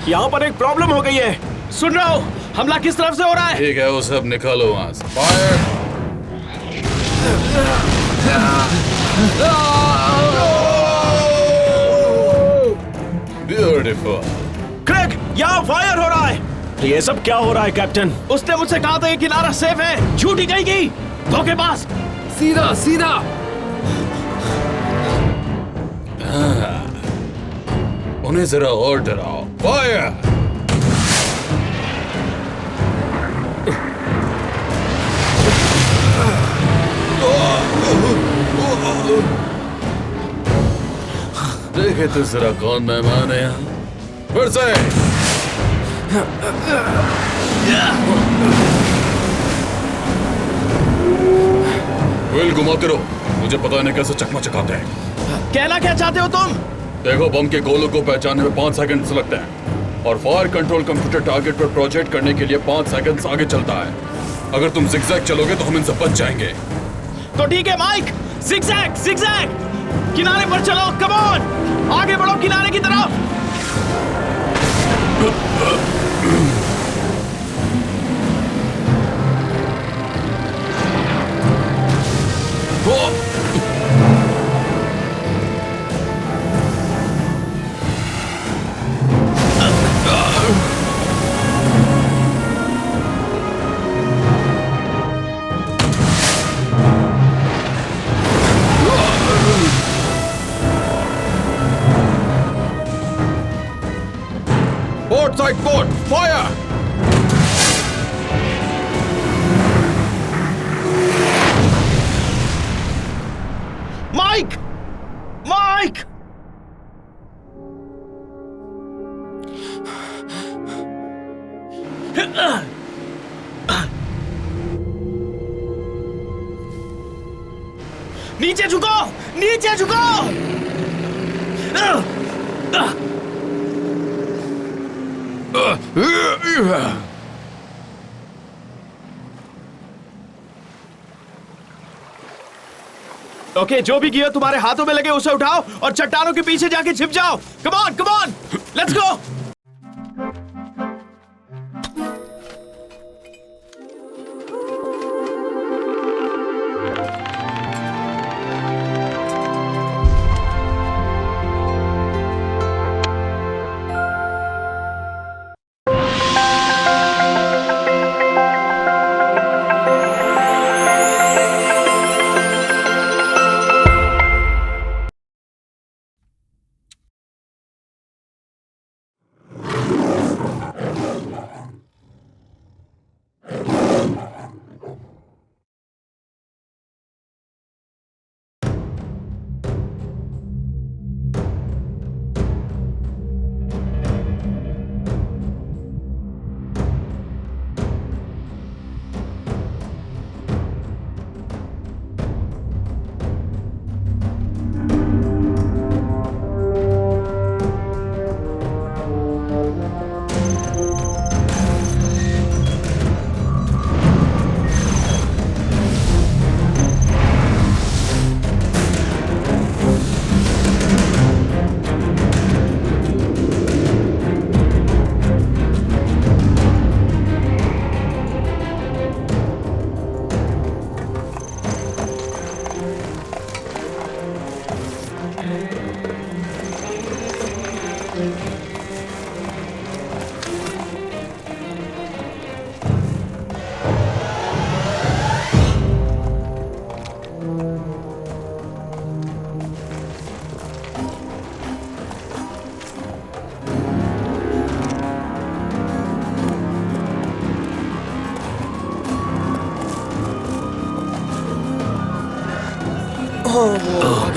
यहाँ पर एक प्रॉब्लम हो गई है। सुन रहा हूँ, हमला किस तरफ से हो रहा है? ठीक है, वो सब निकालो वहां से। फायर! ब्यूटीफुल। क्रेग, यहाँ फायर हो रहा है। ये सब क्या हो रहा है कैप्टन? उसने मुझसे कहा था ये किनारा सेफ है। झूठी कहेगी। धोखेबाज। सीधा सीधा। उन्हें जरा और डराओ। फायर! देखे तो जरा कौन मेहमान है यहाँ। फिर से व्हील घुमाते रहो। मुझे पता नहीं कैसे चकमा चकाते हैं। कहना क्या चाहते हो तुम? देखो, बम के गोलों को पहचानने में 5 सेकंड लगते हैं और फायर कंट्रोल कंप्यूटर टारगेट पर प्रोजेक्ट करने के लिए 5 सेकंड आगे चलता है। अगर तुम जिगजैग चलोगे तो हम इनसे बच जाएंगे। तो ठीक है माइक, जिगजैग जिगजैग। किनारे पर चलो, कम ऑन, आगे बढ़ो किनारे की तरफ। Port side port, fire! Mike, Mike. नीचे झुको, नीचे झुको। ओके, जो भी गियर तुम्हारे हाथों में लगे उसे उठाओ और चट्टानों के पीछे जाके छिप जाओ। कम ऑन, लेट्स गो।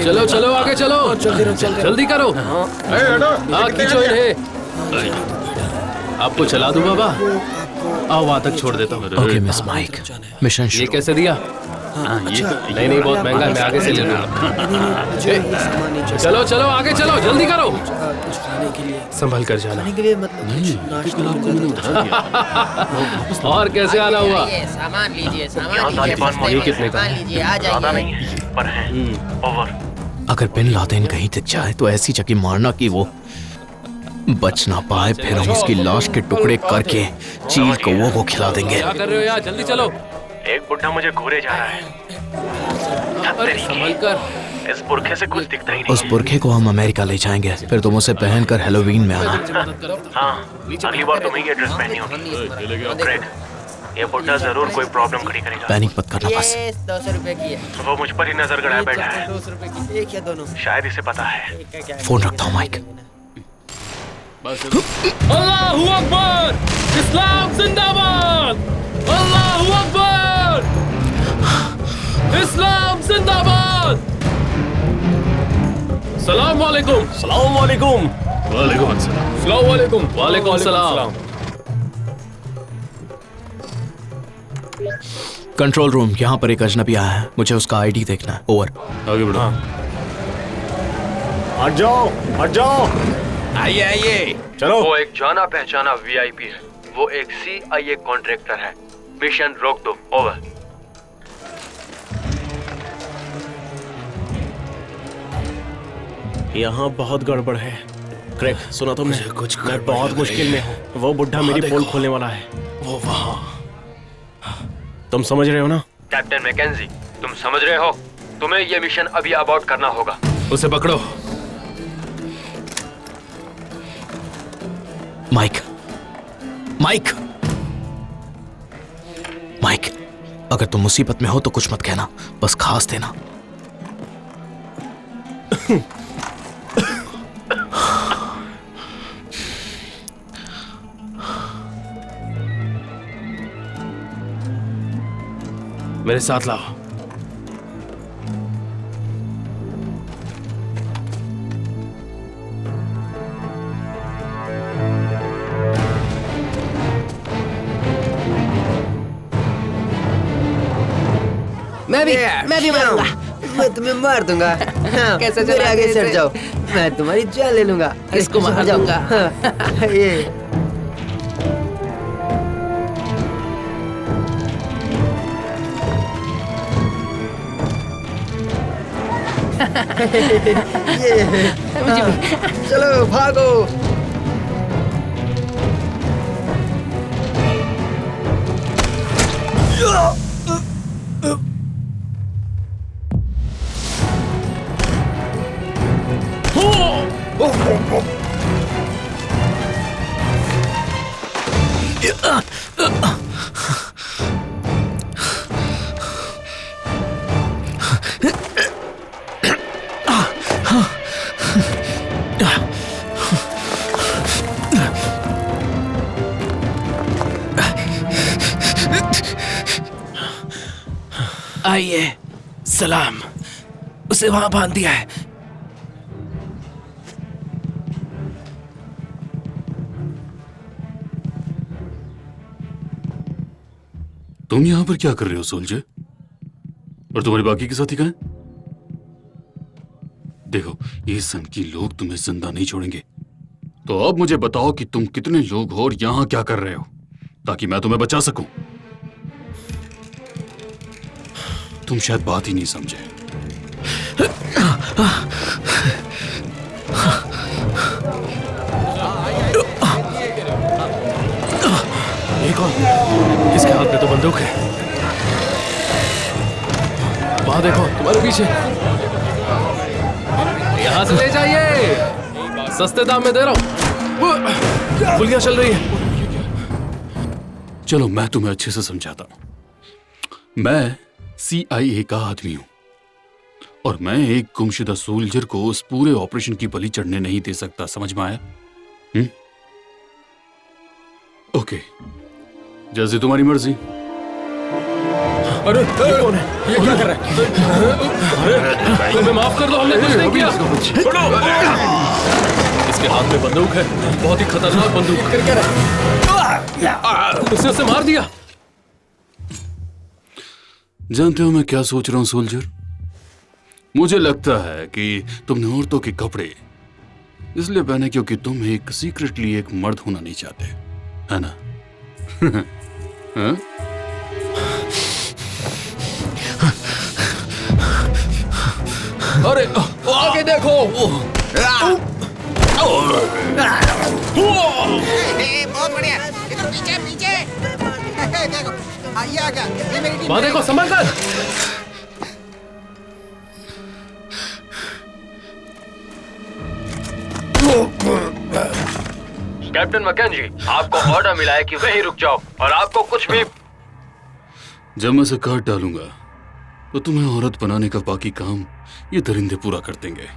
चलो चलो आगे चलो, जल्दी करो। हाँ खींचो इन्हें। आपको चला दूं बाबा? आओ वहां तक छोड़ देता हूँ। ओके मिस माइक, मिशन ये कैसे दिया? ये नहीं बहुत महंगा है, मैं आगे से ले लूंगा। चलो चलो आगे चलो, जल्दी करो। संभल कर जाना। और कैसे आना हुआ? सामान लीजिए, सामान लीजिए। ये कितने का? लीजिए, आ जाइए। पर हैं। ओवर। अगर बिन लादेन कहीं दिख जाए तो ऐसी जगह मारना कि वो बच ना पाए, फिर हम उसकी लाश के टुकड़े करके चील कौवों को खिला देंगे। क्या कर रहे हो यार, जल्दी चलो। एक बुढ़ा मुझे घूरे जा रहा है। अरे संभल कर। इस बुरखे से कुछ दिखता ही नहीं। उस बुरखे को हम अमेरिका ले जाएंगे, फिर तुम उसे पहनकर हैलोवीन में आना। हाँ, अगली बार तुम्हें ये ड्रेस पहनी होगी। क्रेग, ये बुढ़ा जरूर कोई प्रॉब्लम खड़ी करेगा। पैनिक मत करना बस। 200 रुपए की है। वो मुझ पर ही नजर गड़ाए बैठा है। 200 रुपए की एक या दोनों? शायद इसे पता है। फोन रखता हूँ माइक। अल्लाहू अकबर, इस्लाम जिंदाबाद। अल्लाहू अकबर, इस्लाम जिंदाबाद। सलाम वालेकुम। सलाम वालेकुम। वालेकुम अस्सलाम। सलाम वालेकुम। वालेकुम सलाम। कंट्रोल रूम, यहाँ पर एक अजनबी आया है, मुझे उसका आईडी देखना है। ओवर। आगे बढ़ो। हट जाओ, हट जाओ। आइए आइए, चलो। वो एक जाना पहचाना वीआईपी है। वो एक CIA कॉन्ट्रैक्टर है। मिशन रोक दो। ओवर। यहाँ बहुत गड़बड़ है। क्रेग, सुना तुमने? कुछ मैं बहुत मुश्किल में हूँ। वो बुढ़ा मेरी पोल खोलने वाला है। वो वहाँ। तुम समझ रहे हो ना? कैप्टन मैकेंजी, तुम समझ रहे हो? तुम्हें ये मिशन अभी अबॉर्ट करना होगा। उसे पकड़ो। माइक, माइक, माइक, अगर तुम मुसीबत में हो तो कुछ मत कहना, बस खास देना। मेरे साथ लाओ। मैं भी मारूंगा। मैं तुम्हें मार दूंगा। हाँ, कैसे मेरे आगे सट जाओ, मैं तुम्हारी जान ले लूंगा। किसको मार दूंगा? हाँ, ये चलो भागो। आइए। सलाम। उसे वहां बांध दिया है। तुम यहाँ पर क्या कर रहे हो सोल्जर? और तुम्हारे बाकी के साथी कहाँ हैं? देखो, ये सन की लोग तुम्हें जिंदा नहीं छोड़ेंगे। तो अब मुझे बताओ कि तुम कितने लोग हो और यहाँ क्या कर रहे हो, ताकि मैं तुम्हें बचा सकूं। तुम शायद बात ही नहीं समझे। ये कौन? इसके हाथ में तो बंदूक है। वहां देखो, तुम्हारे पीछे। यहाँ से ले जाइए, सस्ते दाम में दे रहा हूँ। गोलियां चल रही है। चलो मैं तुम्हें अच्छे से समझाता हूं। मैं CIA का आदमी हूं और मैं एक गुमशुदा सोल्जर को उस पूरे ऑपरेशन की बलि चढ़ने नहीं दे सकता। समझ में आया? ओके, जैसे तुम्हारी मर्जी। अरे ये कौन है? ये क्या कर रहा है? तुम्हें माफ कर दो, हमने कुछ नहीं किया। इसके हाथ में बंदूक है, बहुत ही खतरनाक बंदूक। कर क्या रहा है? उसने उसे मार दिया। जानते हो मैं क्या सोच रहा हूं सोल्जर? मुझे लगता है कि तुमने औरतों के कपड़े इसलिए पहने क्योंकि तुम एक सीक्रेटली एक मर्द होना नहीं चाहते, है ना? हाँ? अरे आगे देखो। बहुत बढ़िया, इधर पीछे पीछे। देखो, ये आ गया, ये मेरी टीम। वहां देखो, संभल कर। कैप्टन मैकेंजी, आपको ऑर्डर मिला है कि वहीं रुक जाओ और आपको कुछ भी। जब मैं इसे काट डालूंगा तो तुम्हें औरत बनाने का बाकी काम ये दरिंदे पूरा कर देंगे।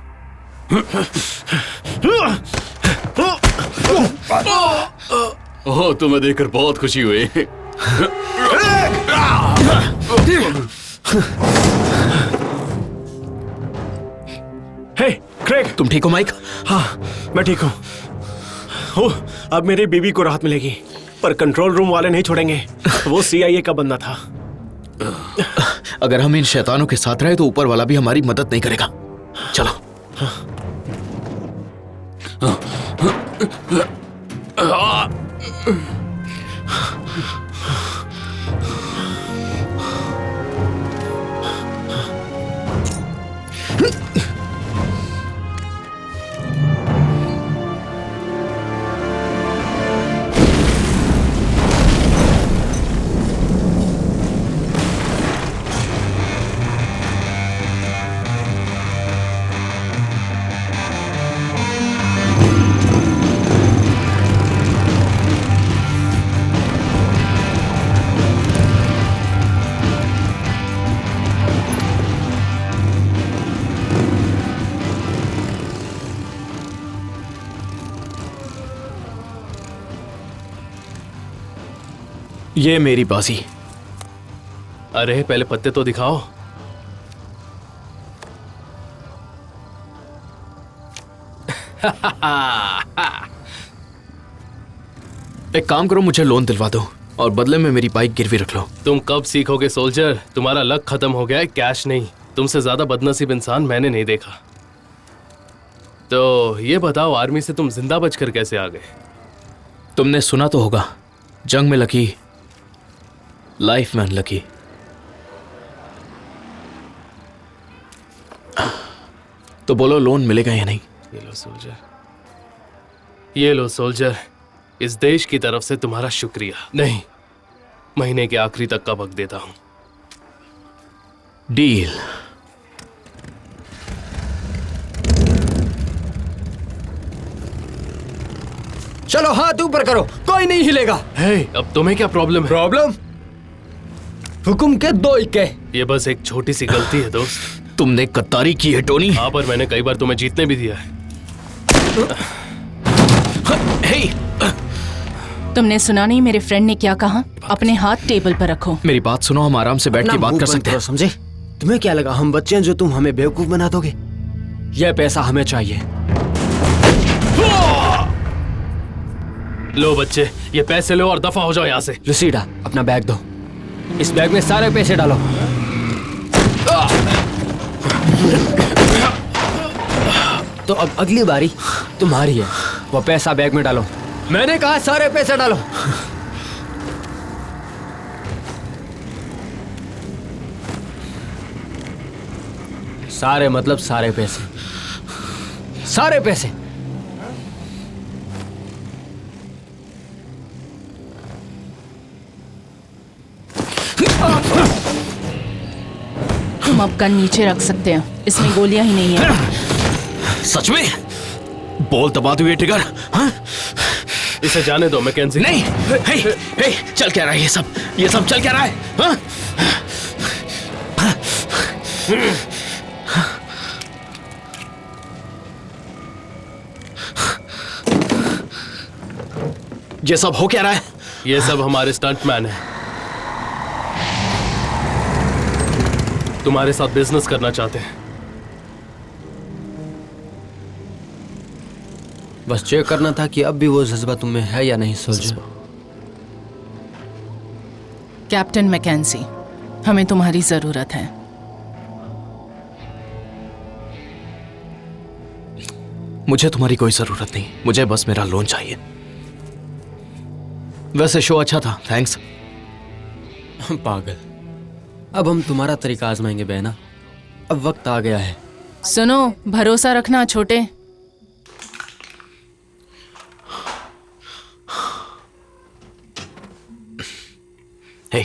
ओह, तुम्हें देखकर बहुत खुशी हुई। हे क्रेग, तुम ठीक हो माइक? हाँ मैं ठीक हूँ। ओह, अब मेरी बीवी को राहत मिलेगी, पर कंट्रोल रूम वाले नहीं छोड़ेंगे। वो CIA का बंदा था। अगर हम इन शैतानों के साथ रहे तो ऊपर वाला भी हमारी मदद नहीं करेगा। चलो। ये मेरी बाजी। अरे पहले पत्ते तो दिखाओ। एक काम करो, मुझे लोन दिलवा दो और बदले में मेरी बाइक गिरवी रख लो। तुम कब सीखोगे सोल्जर? तुम्हारा लक खत्म हो गया है, कैश नहीं। तुमसे ज्यादा बदनसीब इंसान मैंने नहीं देखा। तो ये बताओ, आर्मी से तुम जिंदा बचकर कैसे आ गए? तुमने सुना तो होगा, जंग में लकी, लाइफ में अनलकी। तो बोलो लोन मिलेगा या नहीं? ये लो सोल्जर, ये लो सोल्जर, इस देश की तरफ से तुम्हारा शुक्रिया। नहीं, महीने के आखिरी तक का वक्त देता हूं। डील। चलो हाथ ऊपर करो, कोई नहीं हिलेगा। हे, अब तुम्हें क्या प्रॉब्लम है? प्रॉब्लम? हुकुम के दो इक्के। ये बस एक छोटी सी गलती है दोस्त। तुमने गद्दारी की है टोनी। हाँ, पर मैंने कई बार तुम्हें जीतने भी दिया है। हे, तुमने सुना नहीं मेरे फ्रेंड ने क्या कहा? अपने हाथ टेबल पर रखो। मेरी बात सुनो, हम आराम से बैठ के बात कर सकते हैं। समझे? तुम्हें क्या लगा हम बच्चे हैं जो तुम हमें बेवकूफ बना दोगे? यह पैसा हमें चाहिए। लो बच्चे, ये पैसे लो और दफा हो जाओ यहाँ से। लुसीडा, अपना बैग दो। इस बैग में सारे पैसे डालो। तो अब अगली बारी तुम्हारी है। वो पैसा बैग में डालो। मैंने कहा सारे पैसे डालो। सारे मतलब सारे पैसे, सारे पैसे। तुम अब गन नीचे रख सकते हो, इसमें गोलियां ही नहीं है। सच में? बोल दबा दो ये ट्रिगर। हाँ? इसे जाने दो मैकेंजी। नहीं। हे, हे, चल क्या रहा है ये सब चल क्या रहा है? हाँ? ये सब हो क्या रहा है? ये सब हमारे स्टंटमैन है, तुम्हारे साथ बिजनेस करना चाहते हैं। बस चेक करना था कि अब भी वो जज्बा तुम में है या नहीं सोल्जर। कैप्टन मैकेंजी, हमें तुम्हारी जरूरत है। मुझे तुम्हारी कोई जरूरत नहीं, मुझे बस मेरा लोन चाहिए। वैसे शो अच्छा था, थैंक्स। पागल, अब हम तुम्हारा तरीका आजमाएंगे बहना। अब वक्त आ गया है सुनो, भरोसा रखना छोटे। हे,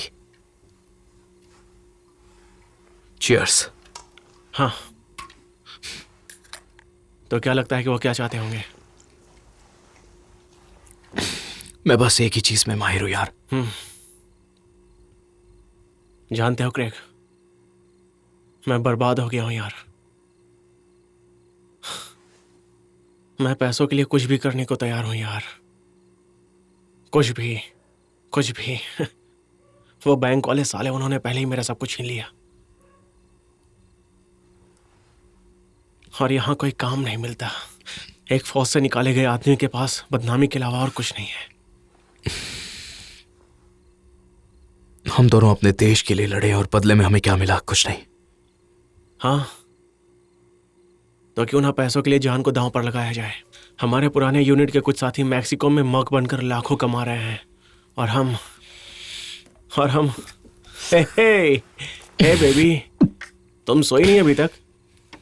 चीयर्स। हाँ, तो क्या लगता है कि वो क्या चाहते होंगे? मैं बस एक ही चीज में माहिर हूं यार। जानते हो क्रेग, मैं बर्बाद हो गया हूं यार। मैं पैसों के लिए कुछ भी करने को तैयार हूं यार, कुछ भी। वो बैंक वाले साले, उन्होंने पहले ही मेरा सब कुछ छीन लिया, और यहां कोई काम नहीं मिलता। एक फौज से निकाले गए आदमी के पास बदनामी के अलावा और कुछ नहीं है। हम दोनों अपने देश के लिए लड़े और बदले में हमें क्या मिला? कुछ नहीं। हाँ, तो क्यों ना पैसों के लिए जान को दांव पर लगाया जाए। हमारे पुराने यूनिट के कुछ साथी मैक्सिको में मग बनकर लाखों कमा रहे हैं, और हम हे बेबी, तुम सोई नहीं अभी तक?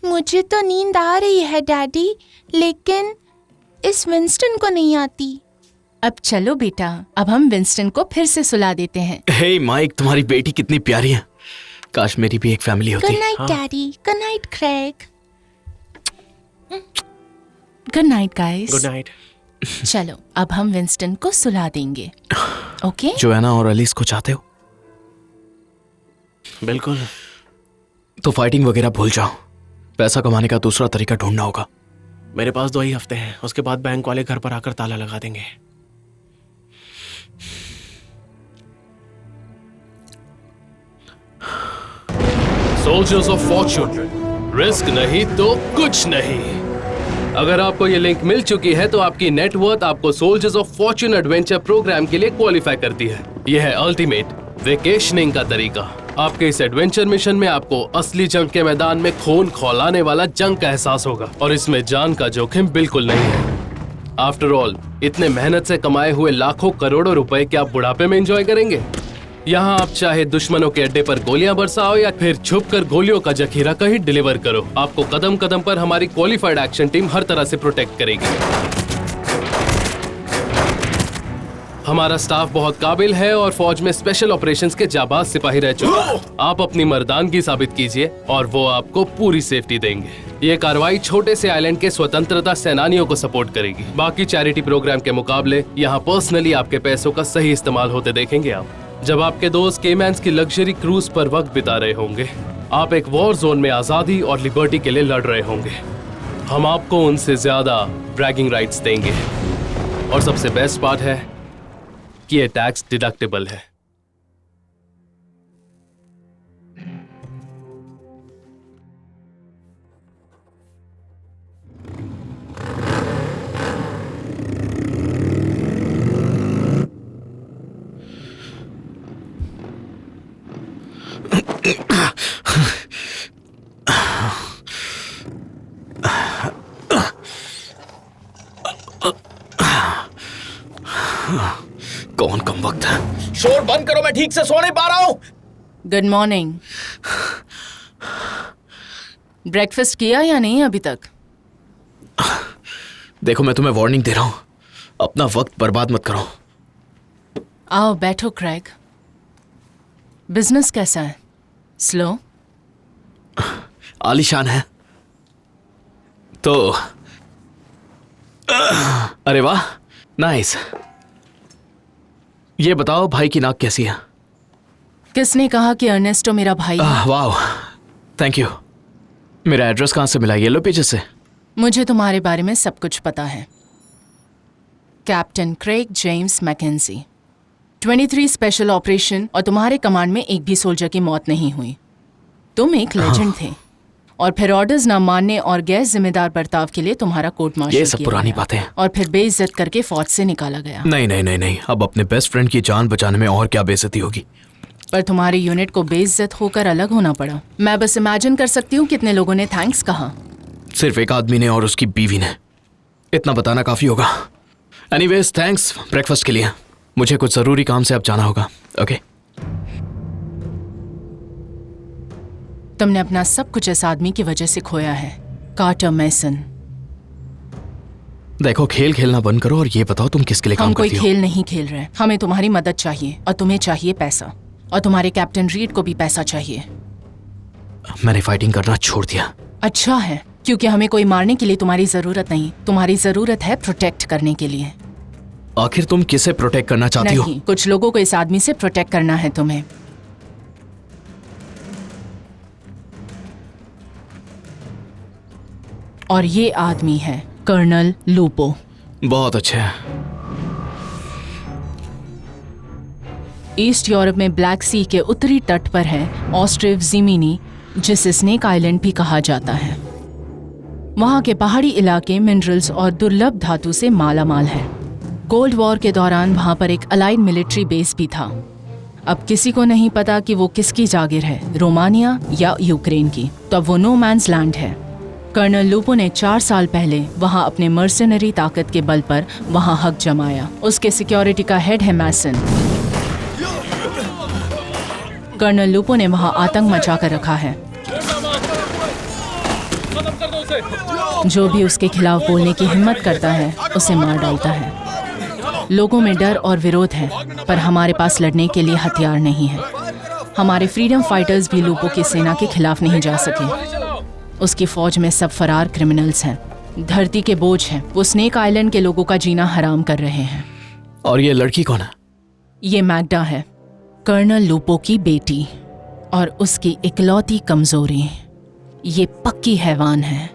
मुझे तो नींद आ रही है डैडी, लेकिन इस विंस्टन को नहीं आती। अब चलो बेटा, अब हम विंस्टन को फिर से सुला देते हैं। हे माइक, तुम्हारी बेटी कितनी प्यारी है। काश मेरी भी एक फैमिली होती। Good night daddy, good night Craig. Good night guys. Good night. चलो, अब हम विंस्टन को सुला देंगे। ओके? जोएना और एलिस को चाहते हो? बिल्कुल। तो फाइटिंग वगैरह भूल जाओ। पैसा कमाने का दूसरा तरीका ढूंढना होगा। मेरे पास 2 ही हफ्ते हैं, उसके बाद बैंक वाले घर पर आकर ताला लगा देंगे। सोल्जर्स ऑफ फॉर्चून, रिस्क नहीं तो कुछ नहीं। अगर आपको ये लिंक मिल चुकी है तो आपकी नेटवर्थ आपको soldiers of fortune adventure program के लिए क्वालिफाई करती है। यह है अल्टीमेट वेकेशनिंग का तरीका। आपके इस एडवेंचर मिशन में आपको असली जंग के मैदान में खून खौलाने वाला जंग का एहसास होगा, और इसमें जान का जोखिम बिल्कुल नहीं है। आफ्टर ऑल, इतने मेहनत से कमाए हुए लाखों करोड़ों रुपए क्या आप बुढ़ापे में एंजॉय करेंगे? यहाँ आप चाहे दुश्मनों के अड्डे पर गोलियां बरसाओ या फिर छुपकर गोलियों का जखीरा कहीं डिलीवर करो, आपको कदम कदम पर हमारी क्वालिफाइड एक्शन टीम हर तरह से प्रोटेक्ट करेगी। हमारा स्टाफ बहुत काबिल है और फौज में स्पेशल ऑपरेशंस के जाबाज सिपाही रह चुके हैं। आप अपनी मर्दानगी साबित कीजिए और वो आपको पूरी सेफ्टी देंगे। ये कार्रवाई छोटे से आइलैंड के स्वतंत्रता सेनानियों को सपोर्ट करेगी। बाकी चैरिटी प्रोग्राम के मुकाबले यहाँ पर्सनली आपके पैसों का सही इस्तेमाल होते देखेंगे आप। जब आपके दोस्त केमैन्स की लग्जरी क्रूज पर वक्त बिता रहे होंगे, आप एक वॉर जोन में आजादी और लिबर्टी के लिए लड़ रहे होंगे, हम आपको उनसे ज्यादा ब्रैगिंग राइट्स देंगे। और सबसे बेस्ट पार्ट है कि ये टैक्स डिडक्टेबल है। कौन कम वक्त है? शोर बंद करो, मैं ठीक से सो नहीं पा रहा हूं। Good morning. ब्रेकफास्ट किया या नहीं अभी तक? देखो, मैं तुम्हें वार्निंग दे रहा हूं, अपना वक्त बर्बाद मत करो। आओ बैठो क्रेग। बिजनेस कैसा है? स्लो? आलीशान है तो अरे वाह, नाइस। ये बताओ, भाई की नाक कैसी है? किसने कहा कि अर्नेस्टो मेरा भाई है? वाह, थैंक यू। मेरा एड्रेस कहाँ से मिला? येलो पेजेस से? मुझे तुम्हारे बारे में सब कुछ पता है। Captain Craig James McKenzie, 23 special operation, और तुम्हारे कमांड में एक भी सोल्जर की मौत नहीं हुई। तुम एक लेजेंड थे, और फिर ऑर्डर्स ना मानने और गैर जिम्मेदार बर्ताव के लिए तुम्हारा कोर्ट मार्शल ये सब पुरानी बातें हैं। और फिर बेइज्जत करके फौज से निकाला गया। नहीं नहीं नहीं नहीं, अब अपने बेस्ट फ्रेंड की जान बचाने में और क्या बेइज्जती होगी। पर तुम्हारी यूनिट को बेइज्जत होकर अलग होना पड़ा। मैं बस इमेजिन कर सकती हूँ कितने लोगों ने थैंक्स कहा। सिर्फ एक आदमी ने और उसकी बीवी ने। इतना बताना काफी होगा। एनीवेज, थैंक्स ब्रेकफास्ट के लिए। मुझे कुछ जरूरी काम से अब जाना होगा। ओके। तुमने अपना सब कुछ इस आदमी की वजह से खोया है। कार्टर मैसन। देखो, खेल खेलना बंद करो और ये बताओ तुम किसके लिए हम काम कोई करती हो? खेल नहीं खेल रहे। हमें तुम्हारी मदद चाहिए और तुम्हें चाहिए पैसा, और तुम्हारे कैप्टन रीड को भी पैसा चाहिए। मैंने फाइटिंग करना छोड़ दिया। अच्छा है, क्योंकि हमें कोई मारने के लिए तुम्हारी जरूरत नहीं। तुम्हारी जरूरत है प्रोटेक्ट करने के लिए। आखिर तुम किसे प्रोटेक्ट करना चाहती हो? नहीं, कुछ लोगों को इस आदमी से प्रोटेक्ट करना है तुम्हें। और ये आदमी है कर्नल लूपो। बहुत अच्छा। ईस्ट यूरोप में ब्लैक सी के उत्तरी तट पर है ऑस्ट्रिव ज़िमिनी, जिसे स्नेक आइलैंड भी कहा जाता है। वहाँ के पहाड़ी इलाके मिनरल्स और दुर्लभ धातु से मालामाल है। कोल्ड वॉर के दौरान वहाँ पर एक अलाइड मिलिट्री बेस भी था। अब किसी को नहीं पता कि वो किसकी जागीर है, रोमानिया या यूक्रेन की। तो अब वो नो मैन्स लैंड है। कर्नल लूपो ने 4 साल पहले वहाँ अपने मर्सनरी ताकत के बल पर वहाँ हक जमाया। उसके सिक्योरिटी का हेड है मैसन। कर्नल लूपो ने वहाँ आतंक मचा कर रखा है। जो भी उसके खिलाफ बोलने की हिम्मत करता है उसे मार डालता है। लोगों में डर और विरोध है, पर हमारे पास लड़ने के लिए हथियार नहीं है। हमारे फ्रीडम फाइटर्स भी लूपो की सेना के खिलाफ नहीं जा सके। उसकी फौज में सब फरार क्रिमिनल्स हैं। धरती के बोझ हैं। वो स्नेक आइलैंड के लोगों का जीना हराम कर रहे हैं। और ये लड़की कौन है? ये मैग्डा है, कर्नल लूपो की बेटी, और उसकी इकलौती कमजोरी। ये पक्की हैवान है।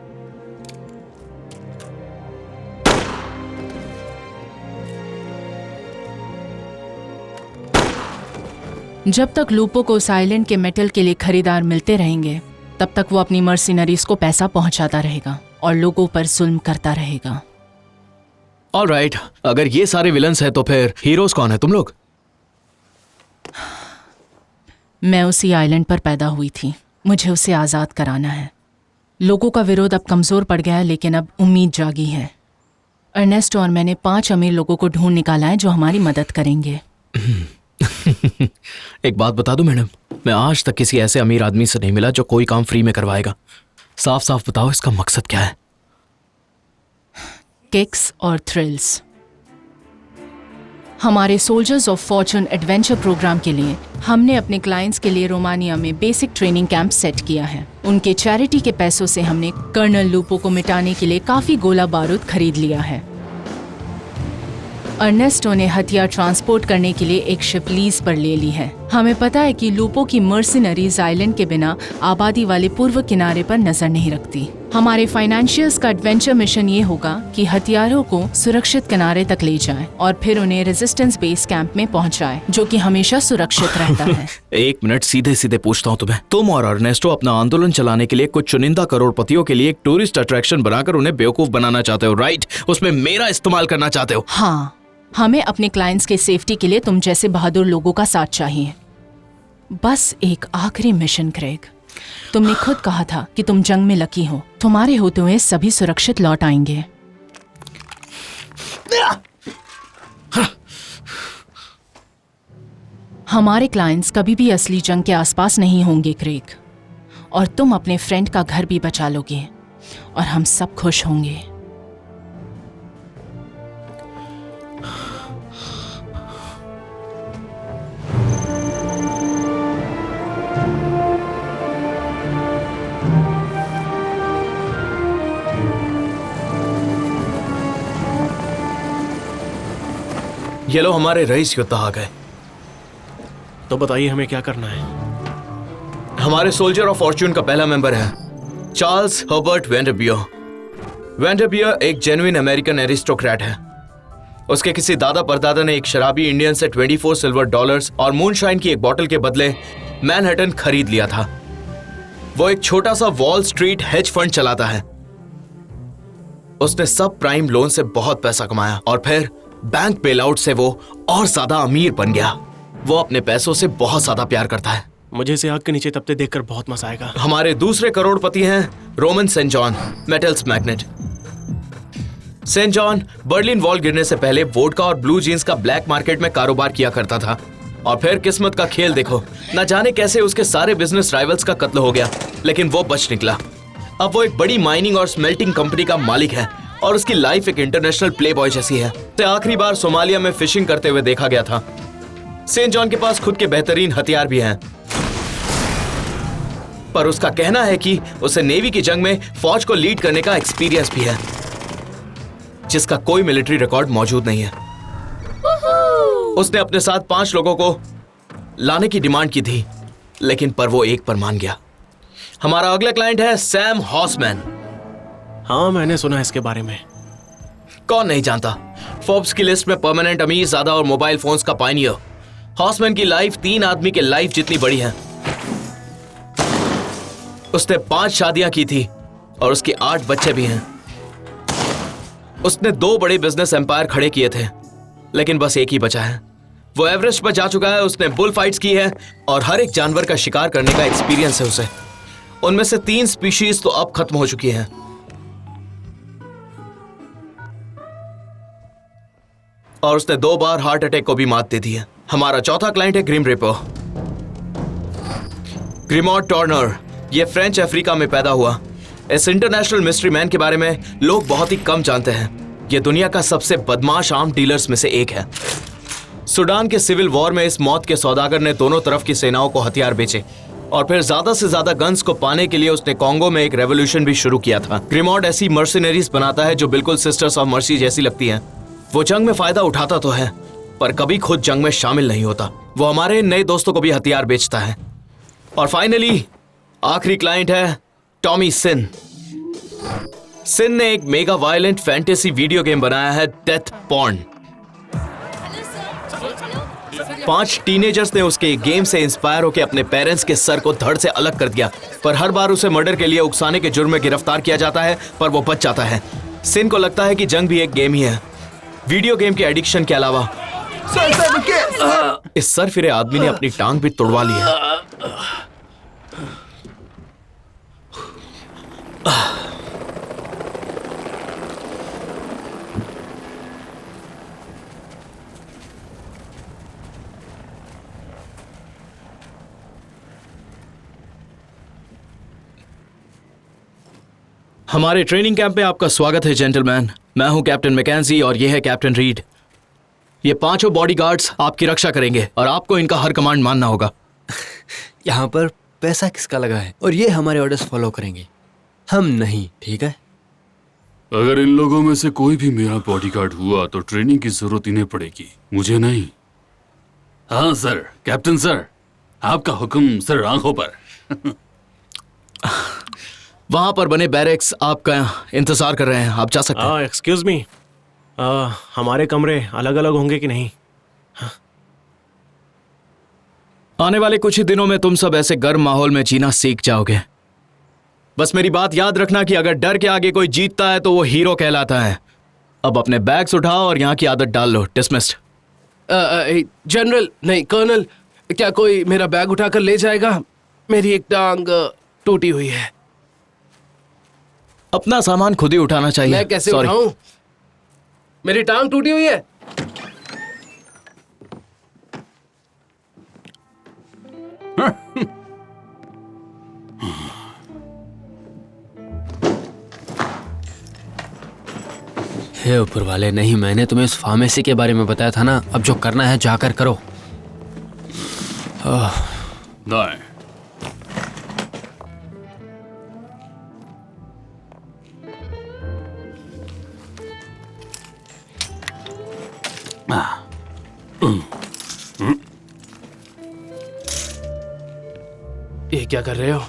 जब तक लूपो को उस आइलैंड के मेटल के लिए खरीदार मिलते रहेंगे, तब तक वो अपनी मर्सिनरीज को पैसा पहुंचाता रहेगा और लोगों पर जुल्म करता रहेगा। ऑलराइट, अगर ये सारे विलन्स हैं तो फिर हीरोज कौन है? तुम लोग? मैं उसी आइलैंड पर पैदा हुई थी। मुझे उसे आज़ाद कराना है। लोगों का विरोध अब कमज़ोर पड़ गया है, लेकिन अब उम्मीद जागी है। अर्नेस्टो और मैंने 5 अमीर लोगों को ढूंढ निकाला है जो हमारी मदद करेंगे। एक बात बता दूं मैडम, मैं आज तक किसी ऐसे अमीर आदमी से नहीं मिला जो कोई काम फ्री में करवाएगा। साफ साफ बताओ, इसका मकसद क्या है? किक्स और थ्रिल्स। हमारे soldiers of fortune adventure program के लिए हमने अपने क्लाइंट्स के लिए रोमानिया में बेसिक ट्रेनिंग कैंप सेट किया है। उनके चैरिटी के पैसों से हमने कर्नल लूपो को मिटाने के लिए काफ़ी गोला बारूद खरीद लिया है। अर्नेस्टो ने हथियार ट्रांसपोर्ट करने के लिए एक शिप लीज पर ले ली है। हमें पता है कि लूपो की मर्सिनरीज आइलैंड के बिना आबादी वाले पूर्व किनारे पर नजर नहीं रखती। हमारे फाइनेंशियर्स का एडवेंचर मिशन ये होगा कि हथियारों को सुरक्षित किनारे तक ले जाएं और फिर उन्हें रेजिस्टेंस बेस कैंप में पहुंचाएं, जो कि हमेशा सुरक्षित रहता है। एक मिनट, सीधे सीधे पूछता हूँ तुम्हें, तुम और अर्नेस्टो अपना आंदोलन चलाने के लिए कुछ चुनिंदा करोड़पतियों के लिए एक टूरिस्ट अट्रैक्शन बनाकर उन्हें बेवकूफ बनाना चाहते हो, राइट? उसमें मेरा इस्तेमाल करना चाहते हो? हाँ, हमें अपने क्लाइंट्स के सेफ्टी के लिए तुम जैसे बहादुर लोगों का साथ चाहिए। बस एक आखिरी मिशन क्रेग। तुमने खुद कहा था कि तुम जंग में लकी हो। तुम्हारे होते हुए सभी सुरक्षित लौट आएंगे। हमारे क्लाइंट्स कभी भी असली जंग के आसपास नहीं होंगे क्रेग, और तुम अपने फ्रेंड का घर भी बचा लोगे और हम सब खुश होंगे। ये लो, हमारे रईस योद्धा आ गए। तो बताइए हमें क्या करना है? हमारे सोल्जर ऑफ फॉर्च्यून का पहला मेंबर है चार्ल्स हर्बर्ट वेंडरबियर। वेंडरबियर एक जेन्युइन अमेरिकन एरिस्टोक्रेट है। उसके किसी दादा परदादा ने एक शराबी इंडियन से 24 सिल्वर डॉलर्स और मूनशाइन की एक बोतल के बदले मैनहट्टन खरीद लिया था। वो एक छोटा सा वॉल स्ट्रीट हेज फंड चलाता है। उसने सब प्राइम लोन से बहुत पैसा कमाया और फिर बैंक बेलआउट से वो और ज्यादा अमीर बन गया। वो अपने पैसों से बहुत ज्यादा प्यार करता है। मुझे इसे आग के नीचे तपते देखकर बहुत मजा आएगा। हमारे दूसरे करोड़पति हैं Roman Saint John, metals magnet. Saint John Berlin wall गिरने से पहले वोडका और ब्लू जींस का ब्लैक मार्केट में कारोबार किया करता था, और फिर किस्मत का खेल देखो, न जाने कैसे उसके सारे बिजनेस राइवल्स का कत्ल हो गया, लेकिन वो बच निकला। अब वो एक बड़ी माइनिंग और स्मेल्टिंग कंपनी का मालिक है और उसकी लाइफ एक इंटरनेशनल प्लेबॉय जैसी है। उसे आखिरी बार सोमालिया में फिशिंग करते हुए देखा गया था। सेंट जॉन के पास खुद के बेहतरीन हथियार भी हैं, पर उसका कहना है कि उसे नेवी की जंग में फौज को लीड करने का एक्सपीरियंस भी है, जिसका कोई मिलिट्री रिकॉर्ड मौजूद नहीं है। उसने अपने साथ 5 लोगों को लाने की डिमांड की थी, लेकिन पर वो एक पर मान गया। हमारा अगला क्लाइंट है सैम हॉसमैन। हाँ, मैंने सुना इसके बारे में। कौन नहीं जानता, फोर्ब्स की लिस्ट में परमानेंट अमीर ज़्यादा और मोबाइल फोन्स का पायनियर। हॉसमैन की लाइफ 3 आदमी के लाइफ जितनी बड़ी है। उसने 5 शादियां की थी और उसके 8 बच्चे भी हैं। उसने 2 बड़े बिजनेस एम्पायर खड़े किए थे, लेकिन बस एक ही बचा है। वो एवरेस्ट पर जा चुका है, उसने बुल फाइट्स की है और हर एक जानवर का शिकार करने का एक्सपीरियंस है उसे। उनमें से 3 स्पीशीज तो अब खत्म हो चुकी हैं। और उसने 2 बार हार्ट अटैक को भी मात दे दी है। हमारा चौथा क्लाइंट है ग्रिम रिपर। ग्रिमॉर्ड टॉर्नर। ये फ्रेंच अफ्रीका में पैदा हुआ। इस इंटरनेशनल मिस्ट्री मैन के बारे में लोग बहुत ही कम जानते हैं। ये दुनिया का सबसे बदमाश आर्म डीलर्स में से एक है। सूडान के सिविल वॉर में इस मौत के सौदागर ने दोनों तरफ की सेनाओं को हथियार बेचे और फिर ज्यादा से ज्यादा गन्स को पाने के लिए उसने कॉन्गो में एक रेवोल्यूशन भी शुरू किया था। ग्रिमॉर्ड ऐसी मर्सिनरीज बनाता है जो बिल्कुल सिस्टर्स ऑफ मर्सी जैसी लगती हैं। वो जंग में फायदा उठाता तो है, पर कभी खुद जंग में शामिल नहीं होता। वो हमारे नए दोस्तों को भी हथियार बेचता है। और फाइनली आखिरी क्लाइंट है टॉमी सिन। सिन ने एक mega violent fantasy video game बनाया है, डेथ पॉर्न। 5 टीनेजर्स ने उसके गेम से इंस्पायर होकर अपने पेरेंट्स के सर को धड़ से अलग कर दिया, पर हर बार उसे मर्डर के लिए उकसाने के जुर्म में गिरफ्तार किया जाता है, पर वो बच जाता है। सिन को लगता है कि जंग भी एक गेम ही है, वीडियो गेम के एडिक्शन के अलावा। इस सर फिरे आदमी ने अपनी टांग भी तुड़वा ली है। हमारे ट्रेनिंग कैंप में आपका स्वागत है जेंटलमैन। मैं हूं कैप्टन मैकेंजी और ये है कैप्टन रीड। ये 5 बॉडीगार्ड्स आपकी रक्षा करेंगे और आपको इनका हर कमांड मानना होगा। यहाँ पर पैसा किसका लगा है और ये हमारे ऑर्डर्स फॉलो करेंगे, हम नहीं, ठीक है? अगर इन लोगों में से कोई भी मेरा बॉडीगार्ड हुआ तो ट्रेनिंग की जरूरत इन्हें पड़ेगी, मुझे नहीं। हाँ सर, कैप्टन सर, आपका हुक्म सर, आंखों पर। वहां पर बने बैरेक्स आपका इंतजार कर रहे हैं, आप जा सकते हैं। एक्सक्यूज मी, हमारे कमरे अलग अलग होंगे कि नहीं? आने वाले कुछ ही दिनों में तुम सब ऐसे गर्म माहौल में जीना सीख जाओगे। बस मेरी बात याद रखना कि अगर डर के आगे कोई जीतता है तो वो हीरो कहलाता है। अब अपने बैग्स उठाओ और यहाँ की आदत डाल लो। डिसमिस्ड। जनरल, नहीं कर्नल, क्या कोई मेरा बैग उठाकर ले जाएगा? मेरी एक टांग टूटी हुई है। अपना सामान खुद ही उठाना चाहिए। मैं कैसे उठाऊं? मेरी टांग टूटी हुई है। हे ऊपर वाले, नहीं, मैंने तुम्हें इस फार्मेसी के बारे में बताया था ना। अब जो करना है जाकर करो। दाएं। ये क्या कर रहे हो?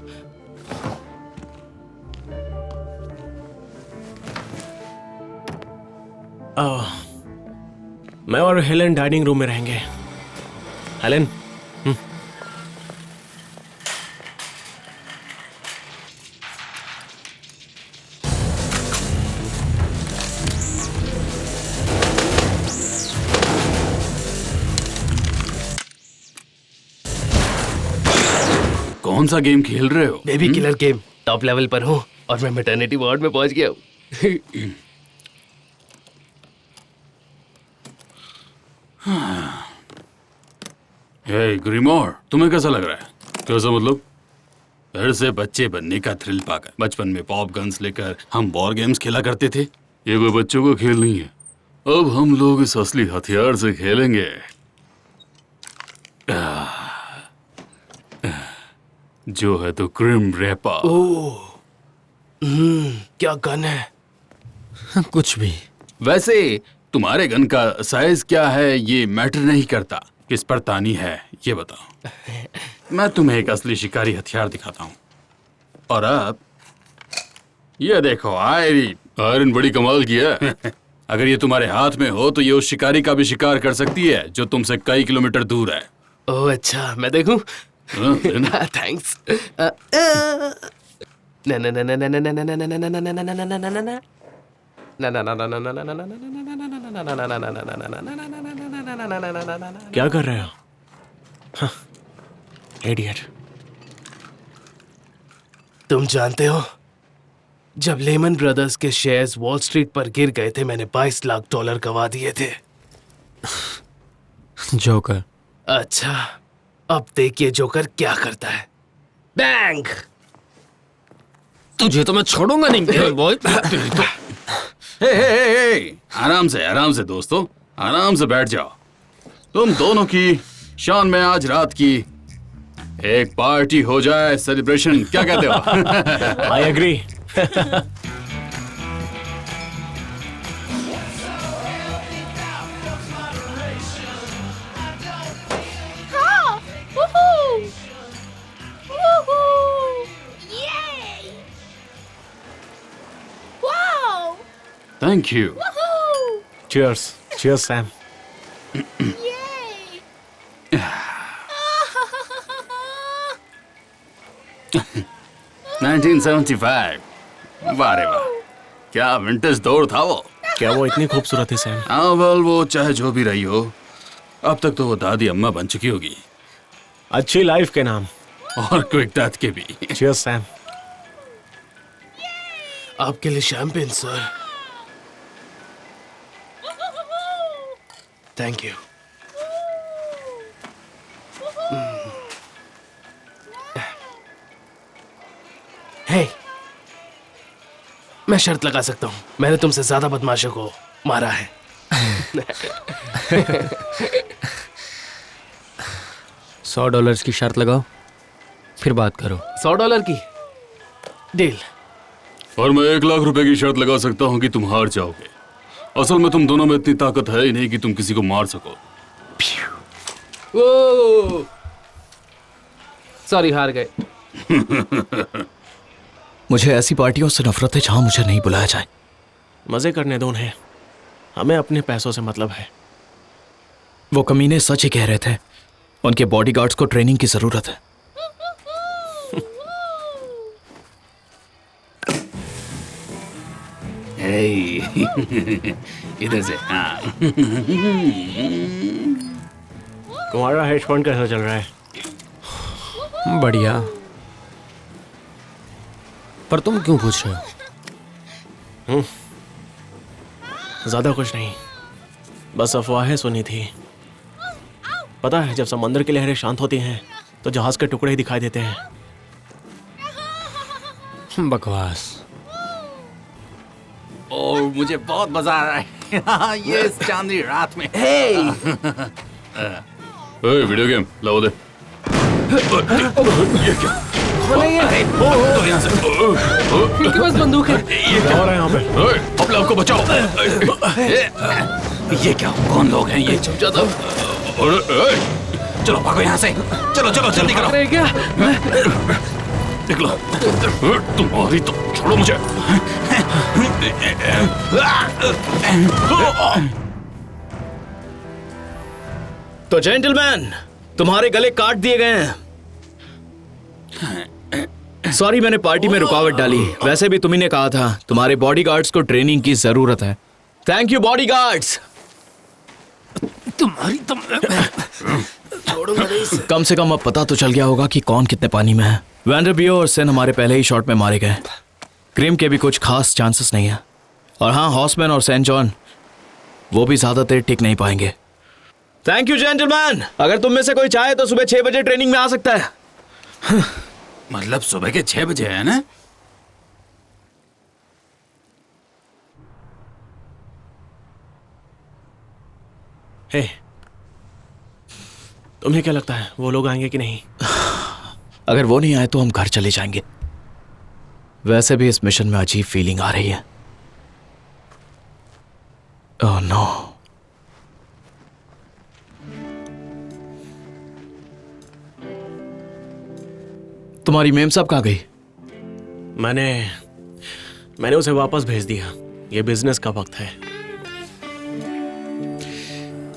मैं और हेलन डाइनिंग रूम में रहेंगे। हेलन, कौन सा गेम खेल रहे हो? Baby killer game. Top level पर हूँ और मैं मैटरनिटी वार्ड में पहुंच गया हूँ। हे ग्रिमॉर्ड, तुम्हें कैसा लग रहा है? कैसा मतलब? फिर से बच्चे बनने का थ्रिल पाकर। बचपन में पॉप गन्स लेकर हम वॉर गेम्स खेला करते थे। ये कोई बच्चों को खेल नहीं है। अब हम लोग इस असली हथियार से खेलेंगे। जो है तो क्रिम रेपर। क्या गन है? कुछ भी। वैसे तुम्हारे गन का साइज क्या है ये मैटर नहीं करता, किस पर तानी है ये बताओ। मैं तुम्हें एक असली शिकारी हथियार दिखाता हूँ। और अब ये देखो, आयरन बड़ी कमाल की है। अगर ये तुम्हारे हाथ में हो तो ये उस शिकारी का भी शिकार कर सकती है जो तुमसे कई किलोमीटर दूर है। ओह अच्छा, मैं देखूं? लेना। थैंक्स। क्या कर रहे हो? इडियट। तुम जानते हो, जब लेमन ब्रदर्स के शेयर्स वॉल स्ट्रीट पर गिर गए थे, मैंने $22 लाख गवा दिए थे। जोकर। अच्छा, अब देखिए जोकर क्या करता है। बैंग! तुझे तो मैं छोड़ूंगा नहीं बॉय। आराम से दोस्तों, आराम से बैठ जाओ। तुम दोनों की शान में आज रात की एक पार्टी हो जाए, सेलिब्रेशन, क्या कहते हो? I agree. Thank you. Cheers. Cheers, Sam. 1975। वाह रे वाह, क्या विंटेज दौर था वो। क्या वो इतनी खूबसूरत है सैम? हाँ वेल, वो चाहे जो भी रही हो, अब तक तो वो दादी अम्मा बन चुकी होगी। अच्छी लाइफ के नाम और क्विक डेथ के भी। Cheers, Sam. आपके लिए champagne sir. Thank you. Hey, मैं शर्त लगा सकता हूं, मैंने तुमसे ज्यादा बदमाशों को मारा है। $100 की शर्त लगाओ, फिर बात करो। $100 की डील। और मैं 1 लाख रुपए की शर्त लगा सकता हूँ कि तुम हार जाओगे। असल में तुम दोनों में इतनी ताकत है ही नहीं कि तुम किसी को मार सको। सॉरी, हार गए। मुझे ऐसी पार्टियों से नफरत है जहां मुझे नहीं बुलाया जाए। मजे करने दो उन्हें, हमें अपने पैसों से मतलब है। वो कमीने सच ही कह रहे थे, उनके बॉडीगार्ड्स को ट्रेनिंग की जरूरत है। इधर से। हाँ। तुम्हारा हेज फंड कैसा चल रहा है? बढ़िया। पर तुम क्यों पूछ रहे हो? ज्यादा कुछ नहीं, बस अफवाहें सुनी थी। पता है, जब समंदर की लहरें शांत होती हैं तो जहाज के टुकड़े ही दिखाई देते हैं। बकवास। और मुझे बहुत मजा आ रहा है ये इस चांदनी रात में। वीडियो गेम लाओ दे। ये क्या? तो यहाँ से। इनके पास बंदूक है। ये क्या हो रहा है यहाँ पे? अपने आप को बचाओ। ये क्या? कौन लोग हैं ये? चलो भागो यहाँ से। चलो चलो जल्दी करो। अरे क्या? निकलो। तुम्हारी तो छोड़ो मुझे। तो जेंटलमैन, तुम्हारे गले काट दिए गए हैं। सॉरी, मैंने पार्टी में रुकावट डाली। वैसे भी तुम्ही ने कहा था तुम्हारे बॉडीगार्ड्स को ट्रेनिंग की जरूरत है। Thank you bodyguards. तुम्हारी तुम कम से कम अब पता तो चल गया होगा कि कौन कितने पानी में है। वैंडरबियो और सेन हमारे पहले ही शॉट में मारे गए। क्रिम के भी कुछ खास चांसेस नहीं है। और हाँ, हॉसमैन और सेंट जॉन वो भी ज्यादा देर टिक नहीं पाएंगे। Thank you gentleman. अगर तुम में से कोई चाहे तो सुबह 6 बजे ट्रेनिंग में आ सकता है। मतलब सुबह के 6 बजे है ना? हे, तुम्हें क्या लगता है वो लोग आएंगे कि नहीं? अगर वो नहीं आए तो हम घर चले जाएंगे। वैसे भी इस मिशन में अजीब फीलिंग आ रही है। Oh no. तुम्हारी मेम साहब कहाँ गई? मैंने उसे वापस भेज दिया। ये बिजनेस का वक्त है।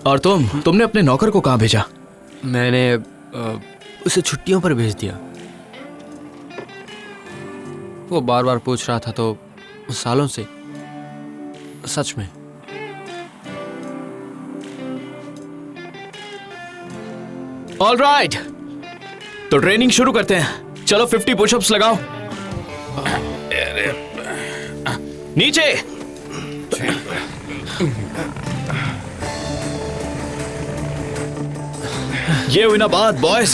और तुमने अपने नौकर को कहाँ भेजा? मैंने उसे छुट्टियों पर भेज दिया। वो बार बार पूछ रहा था तो सालों से। सच में। ऑलराइट, तो ट्रेनिंग शुरू करते हैं। चलो 50 पुशअप्स लगाओ। नीचे। ये हुई ना बात बॉयज।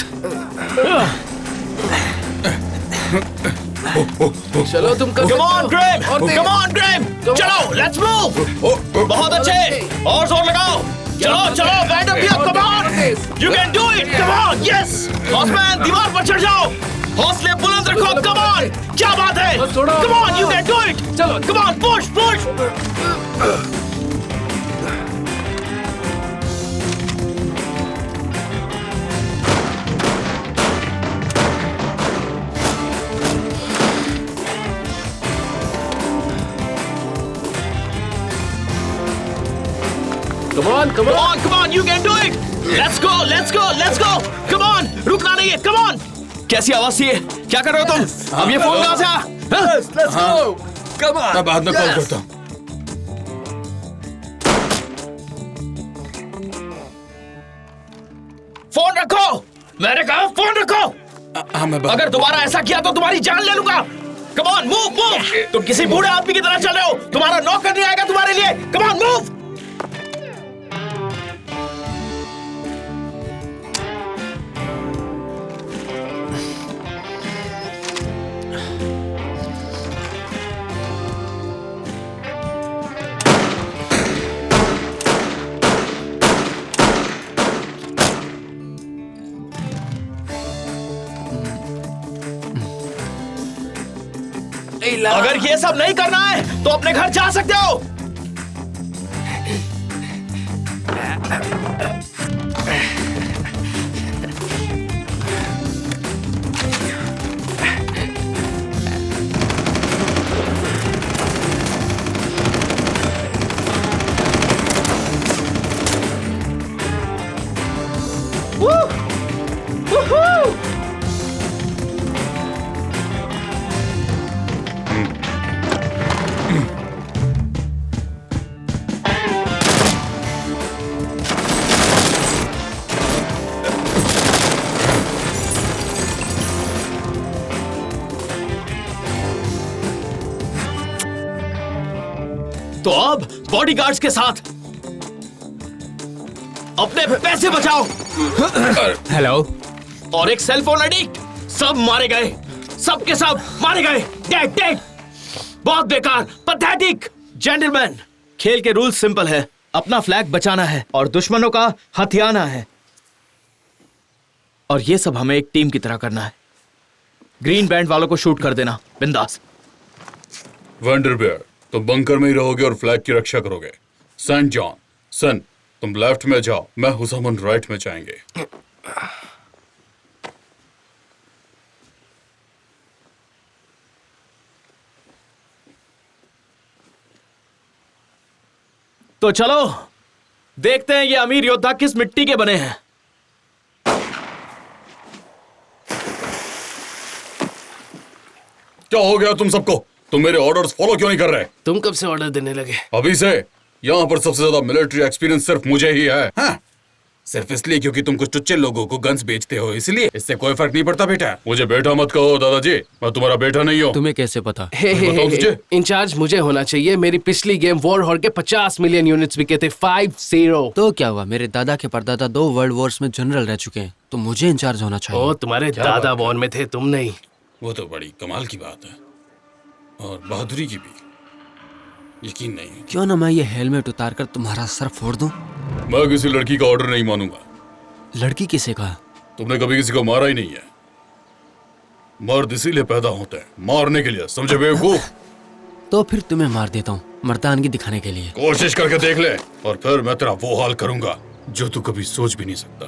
चलो तुम कर come on Graeme, come on Graeme, चलो लेट्स मूव। बहुत अच्छे, और जोर लगाओ। चलो चलो Vanderbier, come on, you can do it, come on, yes. Horseman, दीवार पर चढ़ जाओ, हौसले बुलंद रखो, कम ऑन, क्या बात है, come on, you can do it, चलो come on, push push. Come on, come on. Come on, you can do it. Let's go, let's go, let's go. Come on, रुकना नहीं है, come on. कैसी आवाज थी? क्या कर रहे हो तुम? अब ये फोन कहाँ से आया? Let's go. Come on. मैं बाद में कॉल करता हूँ। फोन रखो। मैंने कहा फोन रखो। अगर दोबारा ऐसा किया तो तुम्हारी जान ले लूंगा। Come on, move, move. तुम किसी बूढ़े आदमी की तरह चल रहे हो। तुम्हारा नौकर नहीं आएगा तुम्हारे लिए। Come on, move. अगर ये सब नहीं करना है तो अपने घर जा सकते हो। तो अब बॉडीगार्ड्स के साथ अपने पैसे बचाओ। हेलो। और एक सेलफोन एडिक्ट, सब मारे गए, सब के सब मारे गए, डेड डेड। बहुत बेकार, पैथेटिक। जेंटलमैन, खेल के रूल सिंपल है, अपना फ्लैग बचाना है और दुश्मनों का हथियाना है। और ये सब हमें एक टीम की तरह करना है। ग्रीन बैंड वालों को शूट कर देना, बिंदास। वैंडरबियर, तुम बंकर में ही रहोगे और फ्लैग की रक्षा करोगे। सेंट जॉन, सन, तुम लेफ्ट में जाओ, मैं हुसामन राइट में जाएंगे। तो चलो देखते हैं ये अमीर योद्धा किस मिट्टी के बने हैं। क्या हो गया तुम सबको? तुम मेरे ऑर्डर्स फॉलो क्यों नहीं कर रहे? तुम कब से ऑर्डर देने लगे? अभी से। यहाँ पर सबसे ज्यादा मिलिट्री एक्सपीरियंस सिर्फ मुझे ही है। हाँ? सिर्फ इसलिए क्योंकि तुम कुछ टुच्चे लोगों को गन्स बेचते हो, इसलिए। इससे कोई फर्क नहीं पड़ता बेटा। मुझे बेटा मत कहो दादाजी, मैं तुम्हारा बेटा नहीं हूँ। तुम्हें कैसे पता? बताओ मुझे। इंचार्ज मुझे होना चाहिए। मेरी पिछली गेम वॉर हॉर के 50 मिलियन यूनिट्स बिके थे, 5-0। तो क्या हुआ? मेरे दादा के परदादा 2 वर्ल्ड वॉर्स में जनरल रह चुके हैं, तो मुझे इंचार्ज होना चाहिए। ओ, तुम्हारे दादा वॉर में थे, तुम नहीं। वो तो बड़ी कमाल की बात है, और बहादुरी की भी। यकीन नहीं। क्यों ना मैं ये हेलमेट उतार कर तुम्हारा सर फोड़ दूं? मैं किसी लड़की का ऑर्डर नहीं मानूंगा। लड़की किसे कहा? तुमने कभी किसी को मारा ही नहीं है। मर्द इसीलिए पैदा होते हैं, मारने के लिए, समझे बेवकूफ? तो फिर तुम्हें मार देता हूँ, मर्दानगी दिखाने के लिए। कोशिश करके देख ले, और फिर मैं तेरा वो हाल करूंगा जो तू कभी सोच भी नहीं सकता।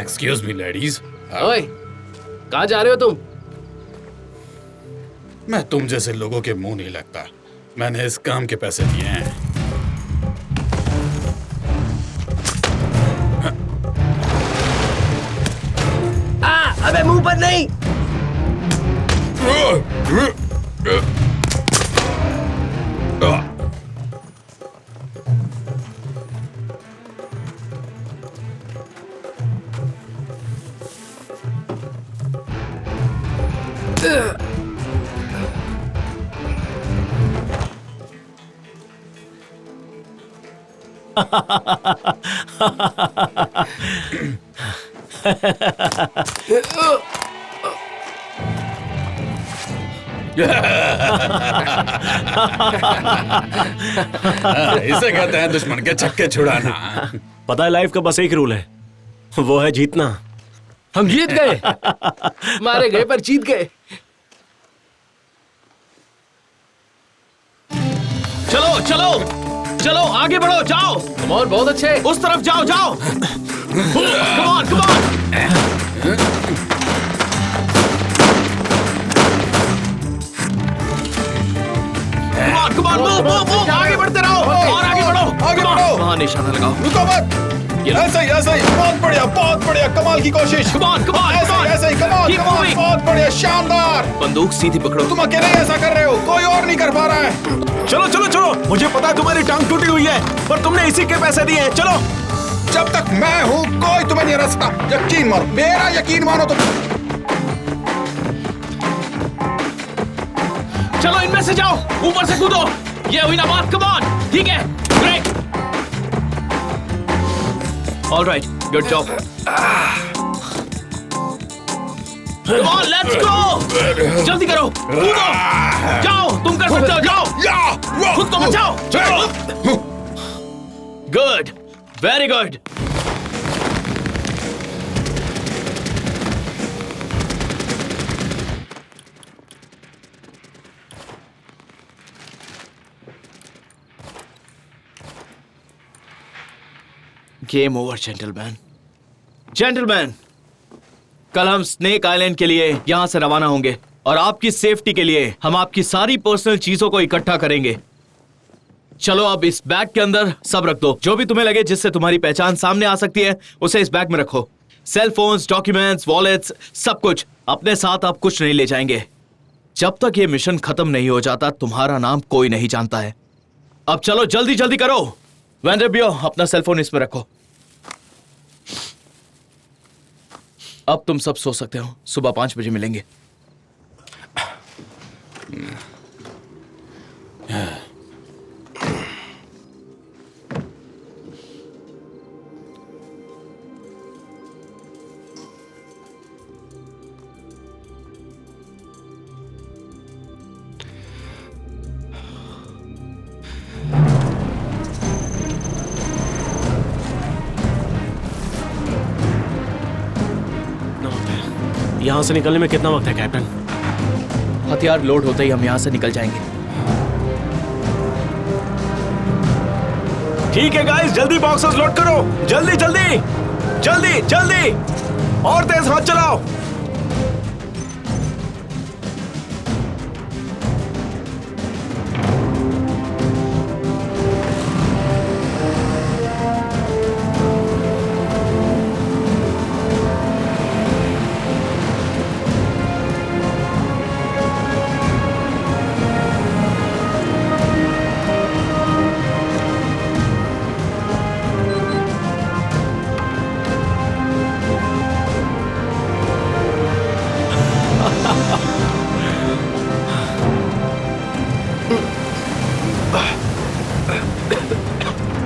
Excuse me ladies. ओए, कहाँ जा रहे हो तुम? मैं तुम जैसे लोगों के मुंह नहीं लगता। मैंने इस काम के पैसे दिए हैं। अबे मुंह पर नहीं। इसे कहते हैं दुश्मन के छक्के छुड़ाना। पता है लाइफ का बस एक रूल है, वो है जीतना। हम जीत गए। मारे गए पर जीत गए। चलो चलो चलो, आगे बढ़ो, जाओ। कम ऑन, बहुत अच्छे। उस तरफ जाओ, जाओ। Come on, come on. Come on, move, आगे बढ़ते रहो, और आगे बढ़ो, आगे बढ़ो। वहाँ निशाना लगाओ। रुको मत। ऐसे ही, बहुत बढ़िया, कमाल की कोशिश। Come on, ऐसे ही, कमाल, Keep moving. बहुत बढ़िया, शानदार। बंदूक सीधी पकड़ो। तुम अकेले ही ऐसा कर रहे हो, कोई और नहीं कर पा रहा है। चलो चलो चलो, मुझे पता है तुम्हारी टांग टूटी हुई है, पर तुमने इसी के पैसे दिए हैं। चलो। जब तक मैं हूँ कोई तुम्हें नहीं रचता। यकीन मानो, मेरा यकीन मानो तुम। चलो, इनमें से जाओ, ऊपर से कूदो। ये हुई ना बात। कम ऑन, ठीक है, break. Alright, good job. Come on, let's go. जल्दी करो, कूदो, जाओ, तुम कर सकते हो, जाओ, खुद को बचाओ। चलो, good, very good. Game over gentleman. Gentleman, कल हम स्नेक आइलैंड के लिए यहां से रवाना होंगे, और आपकी सेफ्टी के लिए हम आपकी सारी पर्सनल चीजों को इकट्ठा करेंगे। चलो, अब इस बैग के अंदर सब रख दो। जो भी तुम्हें लगे जिससे तुम्हारी पहचान सामने आ सकती है, उसे इस बैग में रखो। सेल फोन्स, डॉक्यूमेंट्स, वॉलेट्स, सब कुछ अपने साथ। आप कुछ नहीं ले जाएंगे। जब तक ये मिशन खत्म नहीं हो जाता, तुम्हारा नाम कोई नहीं जानता है। अब चलो, जल्दी जल्दी करो। वैंडरबियो, अपना सेलफोन इसमें रखो। अब तुम सब सो सकते हो। सुबह 5 बजे मिलेंगे। यहाँ से निकलने में कितना वक्त है कैप्टन? हथियार लोड होते ही हम यहाँ से निकल जाएंगे। ठीक है गाइस, जल्दी बॉक्सेस लोड करो। जल्दी जल्दी जल्दी जल्दी, और तेज हाथ चलाओ।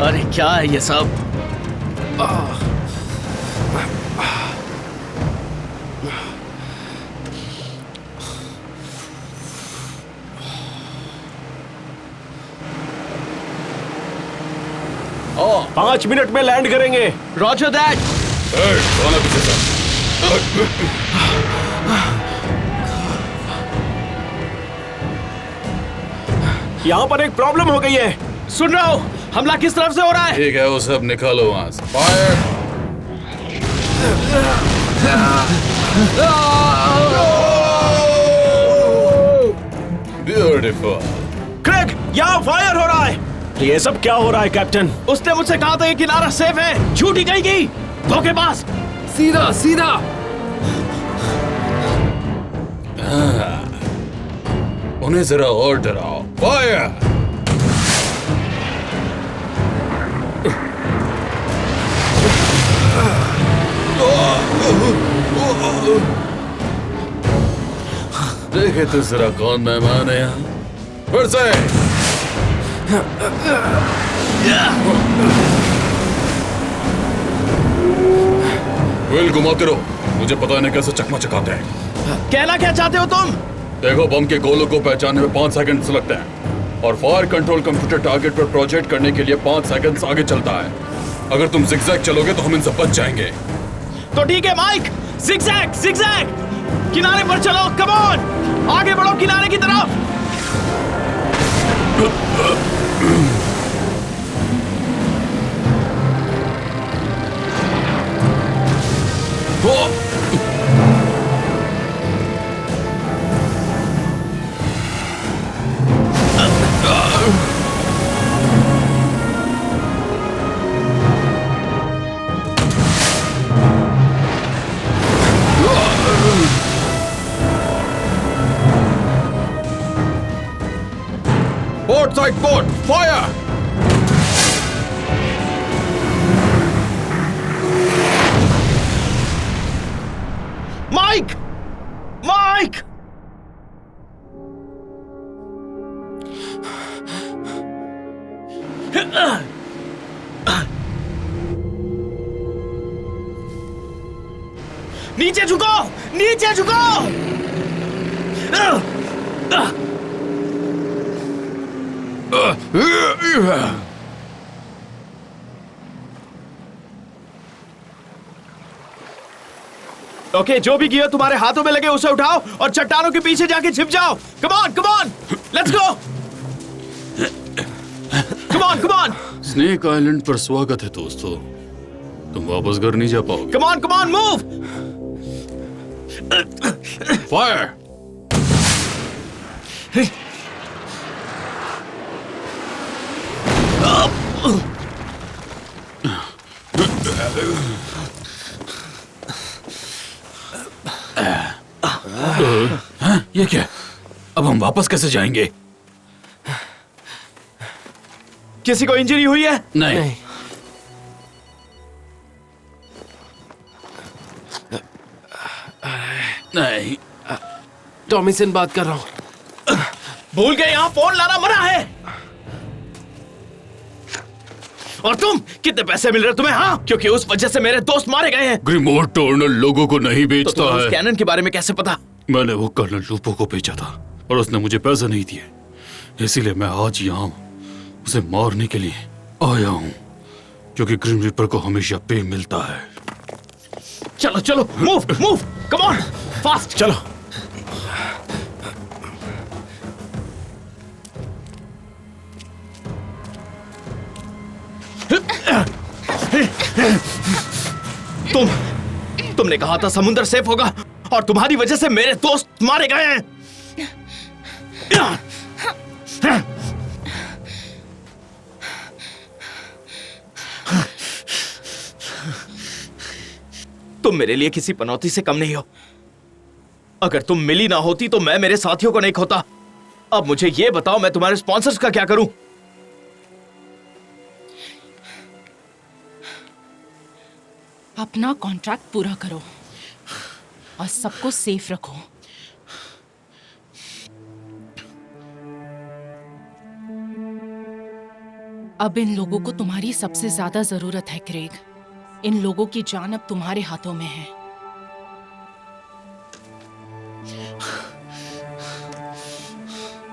अरे क्या है ये सब? 5 मिनट में लैंड करेंगे। Roger that. कौन है पीछे से? यहाँ पर एक प्रॉब्लम हो गई है। सुन रहा हूँ, हमला किस तरफ से हो रहा है? ठीक है, वो सब निकालो वहां से। फायर! ब्यूटीफुल। क्रेग, यहाँ फायर हो रहा है। ये सब क्या हो रहा है कैप्टन? उसने मुझसे कहा था ये किनारा सेफ है। झूठी कही धोखेबाज। सीधा सीधा। उन्हें जरा और डराओ। फायर! देखे तो जरा कौन मेहमान है यहाँ। फिर से व्हील घुमाते रहो। मुझे पता नहीं कैसे चकमा चकाते हैं। कहना क्या चाहते हो तुम? देखो, बम के गोलों को पहचानने में 5 सेकंड लगते हैं और फायर कंट्रोल कंप्यूटर टारगेट पर प्रोजेक्ट करने के लिए 5 सेकंड आगे चलता है। अगर तुम जिगजैग चलोगे तो हम इनसे बच जाएंगे। तो ठीक है माइक, जिगजैग जिगजैग। किनारे पर चलो, कम ऑन, आगे बढ़ो किनारे की तरफ। Port side port, fire! Mike, Mike. नीचे झुको, नीचे झुको। ओके, जो भी गियर तुम्हारे हाथों में लगे उसे उठाओ और चट्टानों के पीछे जाके छिप जाओ। कम on, let's go. Come on. Snake island पर स्वागत है दोस्तों। तुम वापस घर नहीं जा पाओगे। Come on, move. फायर! ये क्या? अब हम वापस कैसे जाएंगे? किसी को इंजरी हुई है? नहीं। नहीं। टॉमी से बात कर रहा हूँ। भूल गए यहाँ फोन लाना मना है। और तुम, कितने पैसे मिल रहे तुम्हें? हाँ, क्योंकि उस वजह से मेरे दोस्त मारे गए हैं। ग्रीमोर टर्नल लोगों को नहीं बेचता तो है। उस कैनन के बारे में कैसे पता? मैंने वो कर्नल लूपो को बेचा था और उसने मुझे पैसे नहीं दिए, इसीलिए मैं आज यहाँ उसे मारने के लिए आया हूँ, क्योंकि ग्रीम रीपर को हमेशा पे मिलता है। चलो, मूव, कम ऑन, फास्ट, चलो। तुमने कहा था समुद्र सेफ होगा और तुम्हारी वजह से मेरे दोस्त मारे गए हैं। तुम मेरे लिए किसी पनौती से कम नहीं हो। अगर तुम मिली ना होती तो मैं मेरे साथियों को नहीं खोता। अब मुझे ये बताओ, मैं तुम्हारे स्पॉन्सर्स का क्या करूं? अपना कॉन्ट्रैक्ट पूरा करो और सबको सेफ रखो। अब इन लोगों को तुम्हारी सबसे ज्यादा जरूरत है क्रेग। इन लोगों की जान अब तुम्हारे हाथों में है।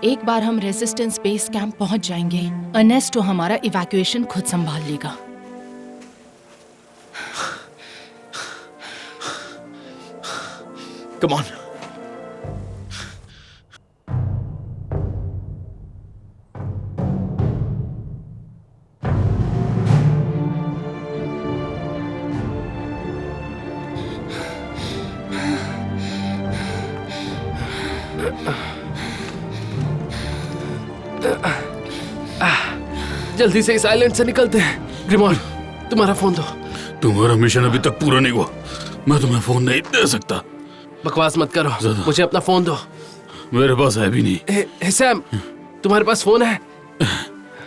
एक बार हम रेजिस्टेंस बेस कैंप पहुंच जाएंगे, अर्नेस्टो हमारा इवैक्यूएशन खुद संभाल लेगा। Come on. जल्दी से इस आइलैंड से निकलते हैं। ग्रिमॉर्ड, तुम्हारा फोन दो। तुम्हारा मिशन अभी तक पूरा नहीं हुआ, मैं तुम्हें फोन नहीं दे सकता। बकवास मत करो, मुझे अपना फोन दो। मेरे पास है भी नहीं। सैम, तुम्हारे पास फोन है?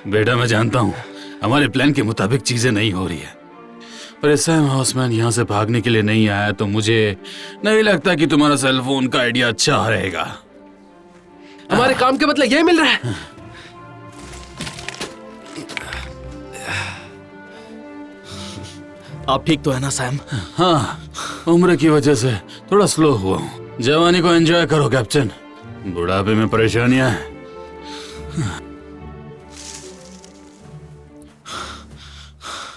बेटा मैं जानता हूँ हमारे प्लान के मुताबिक चीजें नहीं हो रही है, पर सैम हाउसमैन यहाँ से भागने के लिए नहीं आया तो मुझे नहीं लगता कि तुम्हारा सेल फोन का आइडिया अच्छा रहेगा। हमारे काम के बदले ये मिल रहा है। आप ठीक तो है ना सैम? हाँ, उम्र की वजह से थोड़ा स्लो हुआ हूँ। जवानी को एंजॉय करो कैप्टन, बुढ़ापे में परेशानियां हैं।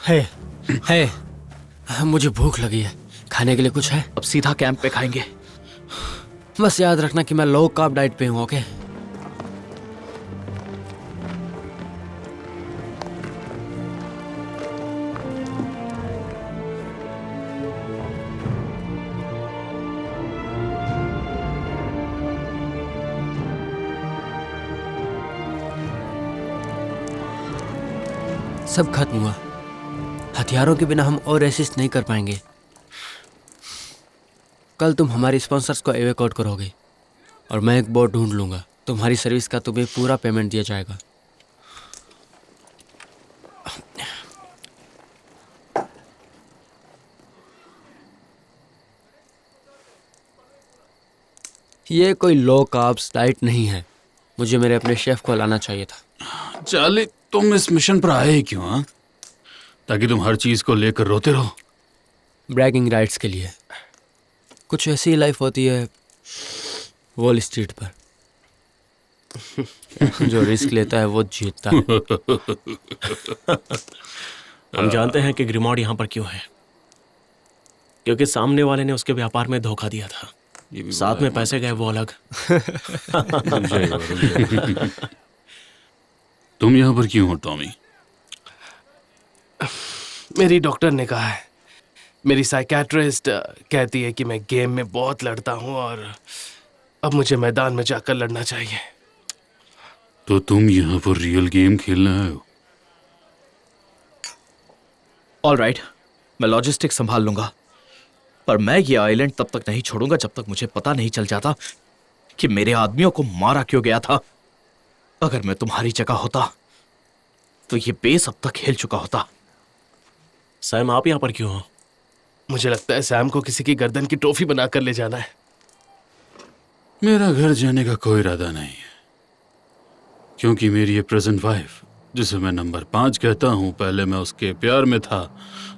हे, मुझे भूख लगी है, खाने के लिए कुछ है? अब सीधा कैंप पे खाएंगे। बस याद रखना कि मैं लो कार्ब डाइट पे हूँ, ओके? सब खत्म हुआ। हथियारों के बिना हम और रेसिस्ट नहीं कर पाएंगे। कल तुम हमारे स्पॉन्सर्स को एवेकआउट करोगे और मैं एक बोट ढूंढ लूंगा। तुम्हारी सर्विस का तुम्हें पूरा पेमेंट दिया जाएगा। ये कोई लो कार्ब्स डाइट नहीं है। मुझे मेरे अपने शेफ को लाना चाहिए था। चार्ली, तुम इस मिशन पर आए ही क्यों? हाँ, ताकि तुम हर चीज को लेकर रोते रहो? ब्रैगिंग राइट्स के लिए। कुछ ऐसी लाइफ होती है वॉल स्ट्रीट पर। जो रिस्क लेता है वो जीतता है। हम जानते हैं कि ग्रिमॉर्ड यहाँ पर क्यों है, क्योंकि सामने वाले ने उसके व्यापार में धोखा दिया था। साथ में पैसे गए वो अलग। तुम यहाँ पर क्यों हो टॉमी? मेरी डॉक्टर ने कहा है, मेरी साइकेट्रिस्ट कहती है कि मैं गेम में बहुत लड़ता हूँ और अब मुझे मैदान में जाकर लड़ना चाहिए। तो तुम यहाँ पर रियल गेम खेलना आए हो? ऑलराइट, मैं लॉजिस्टिक्स संभाल लूंगा, पर मैं ये आइलैंड तब तक नहीं छोड़ूंगा जब तक मुझे पता नहीं चल जाता कि मेरे आदमियों को मारा क्यों गया था। अगर मैं तुम्हारी जगह होता तो ये बेस अब तक हिल चुका होता। सैम, आप यहाँ पर क्यों हो? मुझे लगता है सैम को किसी की गर्दन की ट्रॉफी बनाकर ले जाना है। मेरा घर जाने का कोई इरादा नहीं है, क्योंकि मेरी ये प्रेजेंट वाइफ, जिसे मैं नंबर 5 कहता हूँ, पहले मैं उसके प्यार में था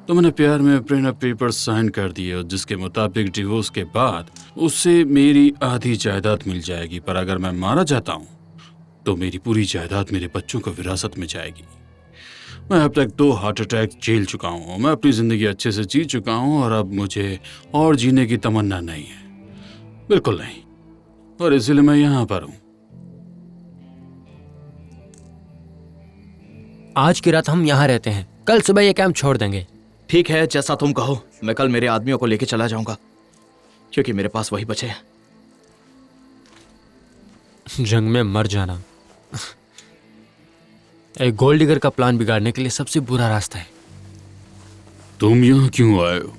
तो मैंने प्यार में प्रेनअप पेपर्स साइन कर दिए, और जिसके मुताबिक डिवोर्स के बाद उससे मेरी आधी जायदाद मिल जाएगी। पर अगर मैं मारा जाता हूँ तो मेरी पूरी जायदाद मेरे बच्चों को विरासत में जाएगी। मैं अब तक 2 हार्ट अटैक झेल चुका हूँ। मैं अपनी जिंदगी अच्छे से जी चुका हूँ और अब मुझे और जीने की तमन्ना नहीं है, बिल्कुल नहीं, और इसलिए मैं यहाँ पर हूँ। आज की रात हम यहाँ रहते हैं, कल सुबह ये कैंप छोड़ देंगे। ठीक है, जैसा तुम कहो। मैं कल मेरे आदमियों को लेके चला जाऊंगा, क्योंकि मेरे पास वही बचे हैं। जंग में मर जाना एक गोल्ड डिगर का प्लान बिगाड़ने के लिए सबसे बुरा रास्ता है। तुम यहाँ क्यों आए हो?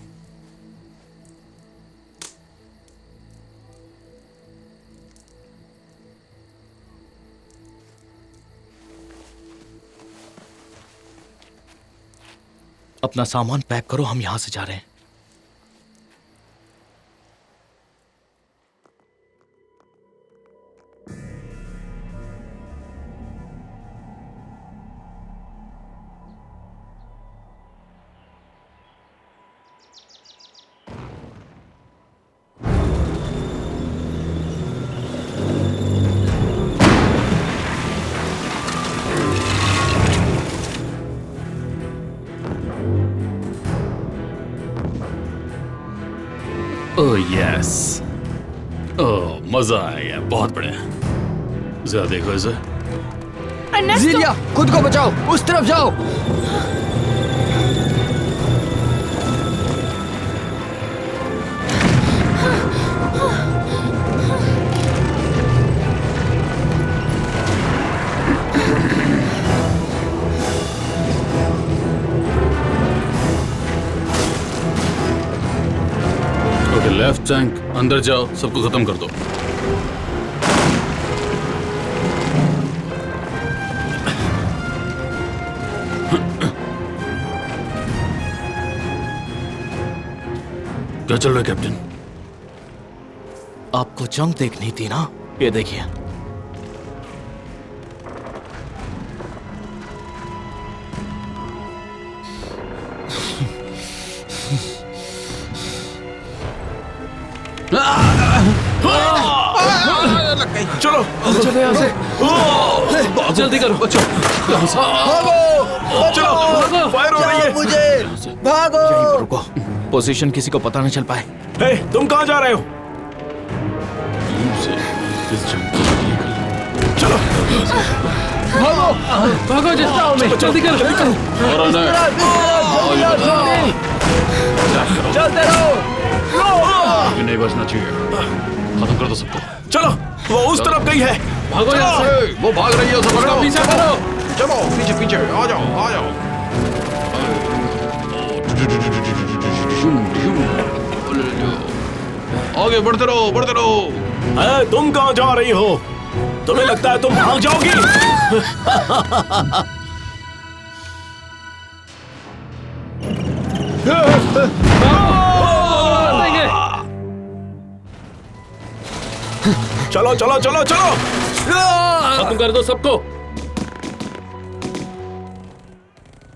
अपना सामान पैक करो, हम यहां से जा रहे हैं। ओह यस, मजा आया, बहुत बढ़िया। जरा देखो इसे। जीलिया, खुद को बचाओ, उस तरफ जाओ। ओके, लेफ्ट टैंक, अंदर जाओ, सबको खत्म कर दो। क्या चल रहा है कैप्टन? आपको जंग देखनी थी ना, ये देखिए। चलो चलो यहाँ से, जल्दी करो। चलो, फायर हो रही है। मुझे भागो। यहीं पर रुको, पोजीशन किसी को पता न चल पाए। हे, तुम कहाँ जा रहे हो? चलो भागो जल्दी करो। चलते रहो। नहीं बचना चाहिए, खत्म कर दो सबको। चलो, वो उस तरफ गई है। भागो यहाँ से। वो भाग रही है, उसे पकड़ो। पीछे करो। चलो पीछे पीछे आ जाओ, आ जाओ। आगे बढ़ते रहो, बढ़ते रहो। तुम कहाँ जा रही हो? तुम्हें लगता है तुम भाग जाओगी? चलो चलो चलो चलो, खत्म कर दो सबको।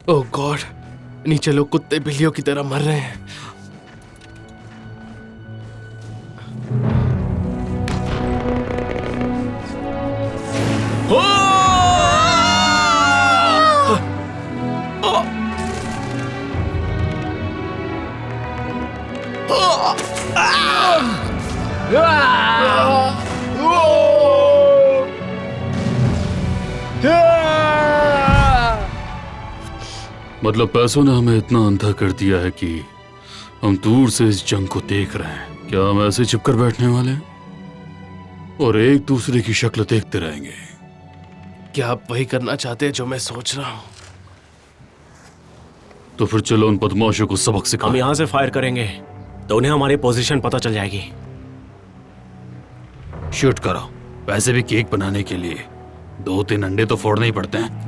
ओह गॉड, नीचे लोग कुत्ते बिल्लियों की तरह मर रहे हैं। मतलब पैसों ने हमें इतना अंधा कर दिया है कि हम दूर से इस जंग को देख रहे हैं। क्या हम ऐसे चिपकर बैठने वाले हैं और एक दूसरे की शक्ल देखते रहेंगे? क्या आप वही करना चाहते हैं जो मैं सोच रहा हूं? तो फिर चलो उन बदमाशों को सबक सिखाएं। हम यहाँ से फायर करेंगे तो उन्हें हमारी पोजीशन पता चल जाएगी। शूट करो। वैसे भी केक बनाने के लिए 2-3 अंडे तो फोड़ने ही पड़ते हैं।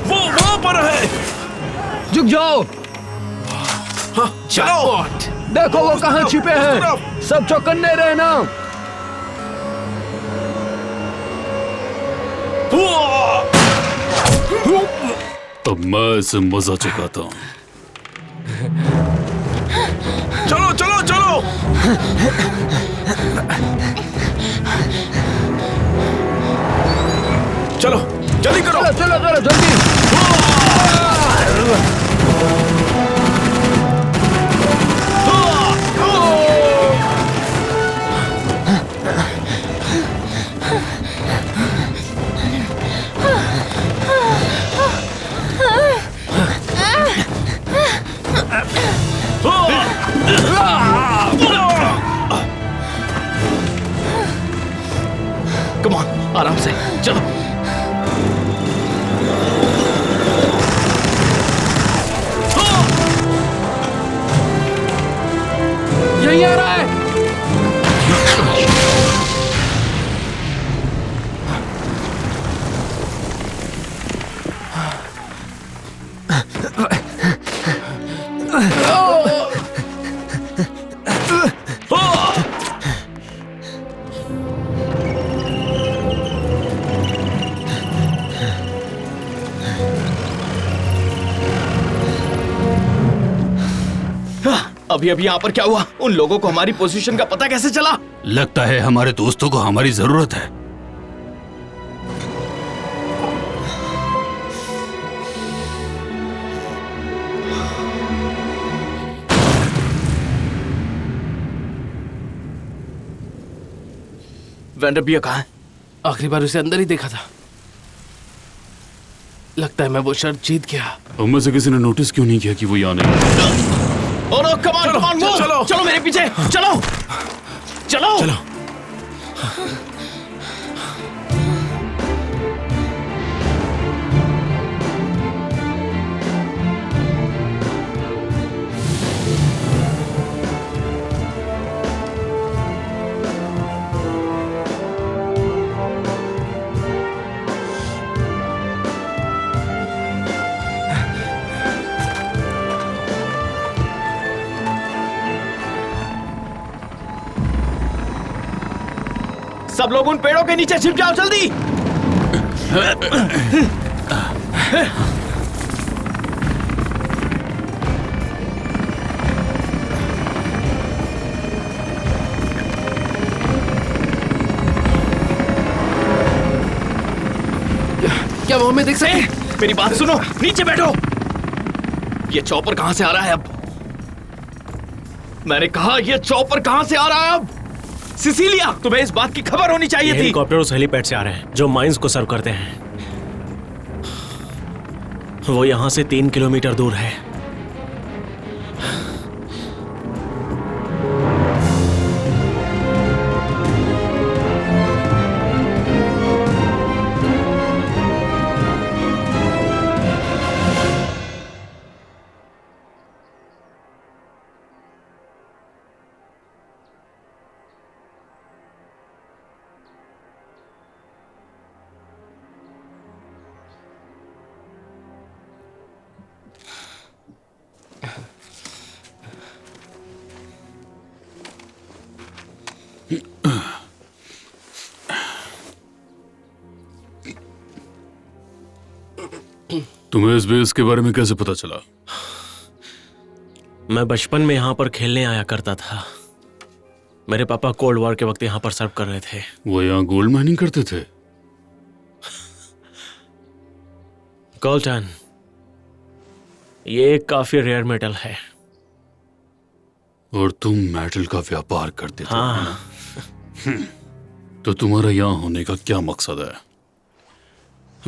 वो वहां पर है। झुक जाओ। चलो, देखो वो कहाँ छिपे हैं। सब चौकन्ने रहना। अब मैं इसे मजा चुकाता हूँ। चलो चलो चलो। चलो जल्दी करो। चलो चलो चलो जल्दी। कम ऑन, आराम से चलो। यही आ रहा है। अभी अभी यहाँ पर क्या हुआ? उन लोगों को हमारी पोजीशन का पता कैसे चला? लगता है हमारे दोस्तों को हमारी जरूरत है। वेंडरबियर कहाँ है? आखिरी बार उसे अंदर ही देखा था। लगता है मैं वो शर्त जीत गया। हम में से किसी ने नोटिस क्यों नहीं किया कि वो यहाँ नहीं? Oh no, come on, come on, move! चलो, चलो मेरे पीछे, चलो, चलो, चलो। सब लोग उन पेड़ों के नीचे छिप जाओ जल्दी। क्या वो हमें देख सके? मेरी बात सुनो, नीचे बैठो। ये चॉपर कहां से आ रहा है अब? मैंने कहा ये चॉपर कहां से आ रहा है अब? सिसिलिया, तुम्हें इस बात की खबर होनी चाहिए थी। हेलीकॉप्टर उस हेलीपैड से आ रहे हैं जो माइंस को सर्व करते हैं। वो यहां से 3 किलोमीटर दूर है। तुम्हें इस बेस के बारे में कैसे पता चला? मैं बचपन में यहाँ पर खेलने आया करता था। मेरे पापा कोल्ड वॉर के वक्त यहाँ पर सर्व कर रहे थे। वो यहाँ गोल्ड माइनिंग करते थे? कोल्टन, ये एक काफी रेयर मेटल है। और तुम मेटल का व्यापार करते थे? हाँ। तो तुम्हारा यहाँ होने का क्या मकसद है?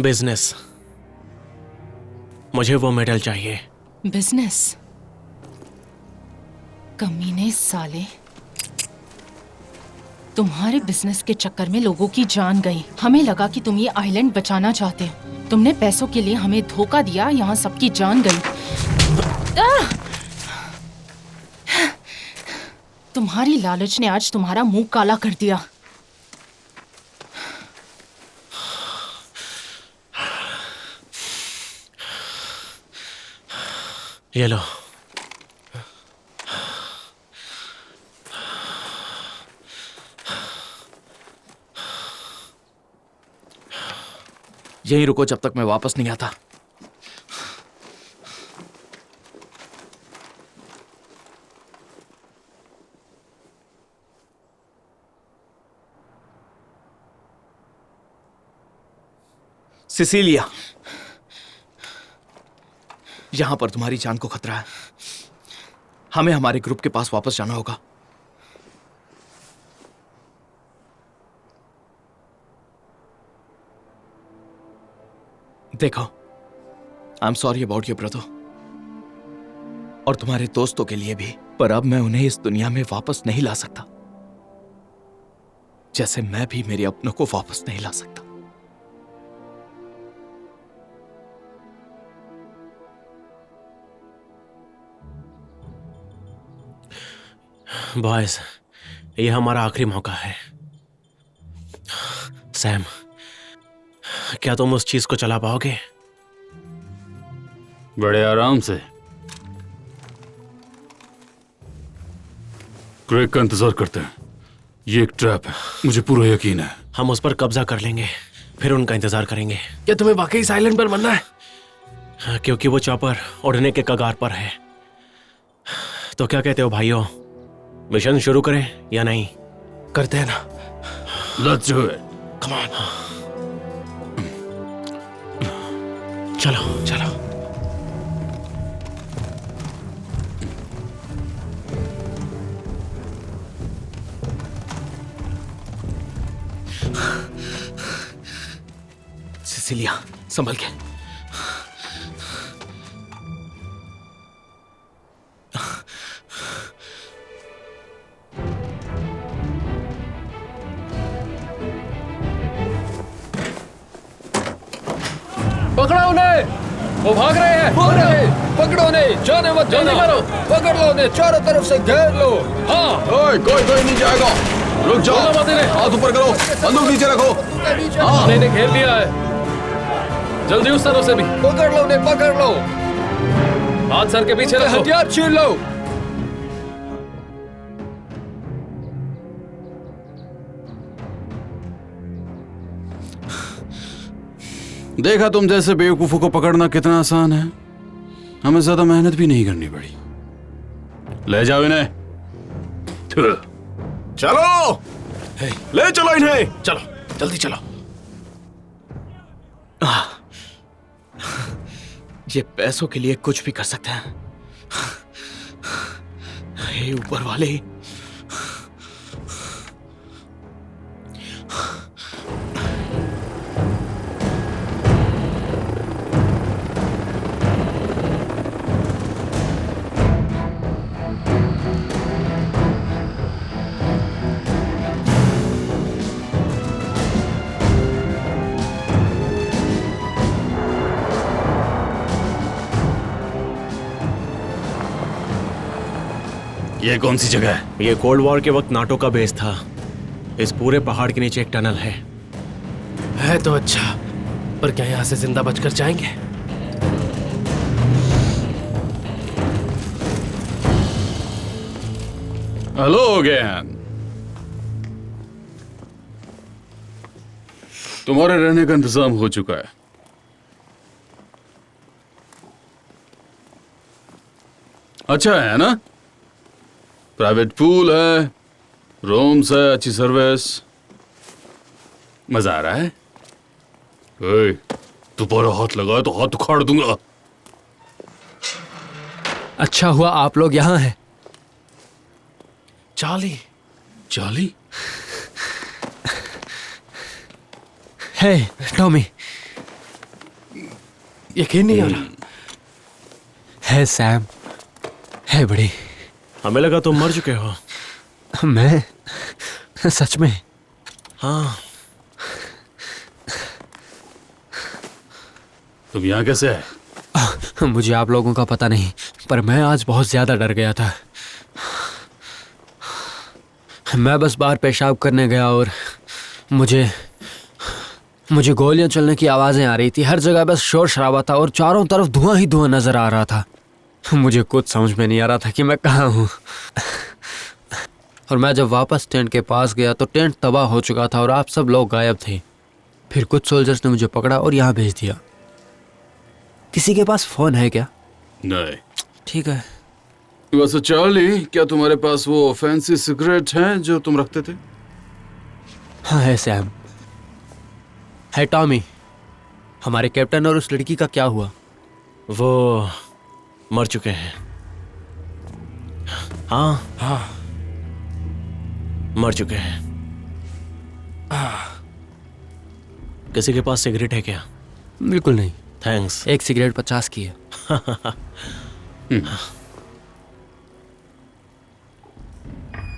बिजनेस। मुझे वो मेटल चाहिए। बिजनेस? कमीने साले, तुम्हारे बिजनेस के चक्कर में लोगों की जान गई। हमें लगा कि तुम ये आइलैंड बचाना चाहते हो। तुमने पैसों के लिए हमें धोखा दिया, यहाँ सबकी जान गई। तुम्हारी लालच ने आज तुम्हारा मुंह काला कर दिया। ये लो। यहीं रुको जब तक मैं वापस नहीं आता। सिसिलिया, यहां पर तुम्हारी जान को खतरा है। हमें हमारे ग्रुप के पास वापस जाना होगा। देखो, I am sorry about your brother और तुम्हारे दोस्तों के लिए भी, पर अब मैं उन्हें इस दुनिया में वापस नहीं ला सकता, जैसे मैं भी मेरे अपनों को वापस नहीं ला सकता। बॉयज, ये हमारा आखिरी मौका है। सैम, क्या तुम उस चीज को चला पाओगे? बड़े आराम से। क्रेग का इंतजार करते हैं। ये एक ट्रैप है, मुझे पूरा यकीन है। हम उस पर कब्जा कर लेंगे, फिर उनका इंतजार करेंगे। क्या तुम्हें वाकई इस आइलैंड पर बनना है? क्योंकि वो चॉपर उड़ने के कगार पर है। तो क्या कहते हो भाइयों, मिशन शुरू करें या नहीं? करते हैं ना। Let's do it. Come on. चलो चलो। लिया, संभल के। पकड़ो उन्हें, वो भाग रहे हैं। पकड़ो उन्हें, जाने मत जल्दी देना। करो। पकड़ लो उन्हें, चारों तरफ से घेर लो। हाँ, ओए, कोई नहीं जाएगा। रुक जाओ, बोलो मत इन्हें। हाथ ऊपर करो, बंदूक नीचे रखो। हाँ, इन्हें घेर लिया है। जल्दी उस तरफ से भी। पकड़ लो उन्हें, पकड़ लो। हाथ सर के पीछे रखो। हथियार छीन लो। देखा तुम जैसे बेवकूफों को पकड़ना कितना आसान है। हमें ज्यादा मेहनत भी नहीं करनी पड़ी। ले जाओ इन्हें। चलो, ले चलो इन्हें। चलो, जल्दी चलो। ये पैसों के लिए कुछ भी कर सकते हैं। हे ऊपर वाले। ये कौन सी जगह है? ये कोल्ड वॉर के वक्त नाटो का बेस था। इस पूरे पहाड़ के नीचे एक टनल है तो अच्छा, पर क्या यहाँ से जिंदा बचकर जाएंगे? Hello again. तुम्हारे रहने का इंतजाम हो चुका है। अच्छा है ना? प्राइवेट पूल है, रूम्स है, अच्छी सर्विस। मजा आ रहा है? ओए, दोबारा हाथ लगाए तो हाथ उखाड़ दूंगा। अच्छा हुआ आप लोग यहाँ हैं। चार्ली? हे टॉमी। यकीन नहीं आ रहा। है सैम। है बड़ी। हमें लगा तुम मर चुके हो। मैं सच में? हाँ। तुम यहाँ कैसे है? मुझे आप लोगों का पता नहीं, पर मैं आज बहुत ज्यादा डर गया था। मैं बस बाहर पेशाब करने गया और मुझे गोलियां चलने की आवाजें आ रही थी। हर जगह बस शोर शराबा था और चारों तरफ धुआं ही धुआं नजर आ रहा था। मुझे कुछ समझ में नहीं आ रहा था कि मैं कहाँ हूँ। और मैं जब वापस टेंट के पास गया तो टेंट तबाह हो चुका था और आप सब लोग गायब थे। फिर कुछ सोल्जर्स ने मुझे पकड़ा और यहाँ भेज दिया। किसी के पास फोन है क्या? नहीं। ठीक है। वैसे चार्ली, क्या तुम्हारे पास वो फैंसी सिगरेट हैं जो तुम रखते थे? हाँ है सैम। है टॉमी। हमारे कैप्टन और उस लड़की का क्या हुआ? वो मर चुके हैं। हाँ, मर चुके हैं। किसी के पास सिगरेट है क्या? बिल्कुल नहीं। थैंक्स। एक सिगरेट 50 की है।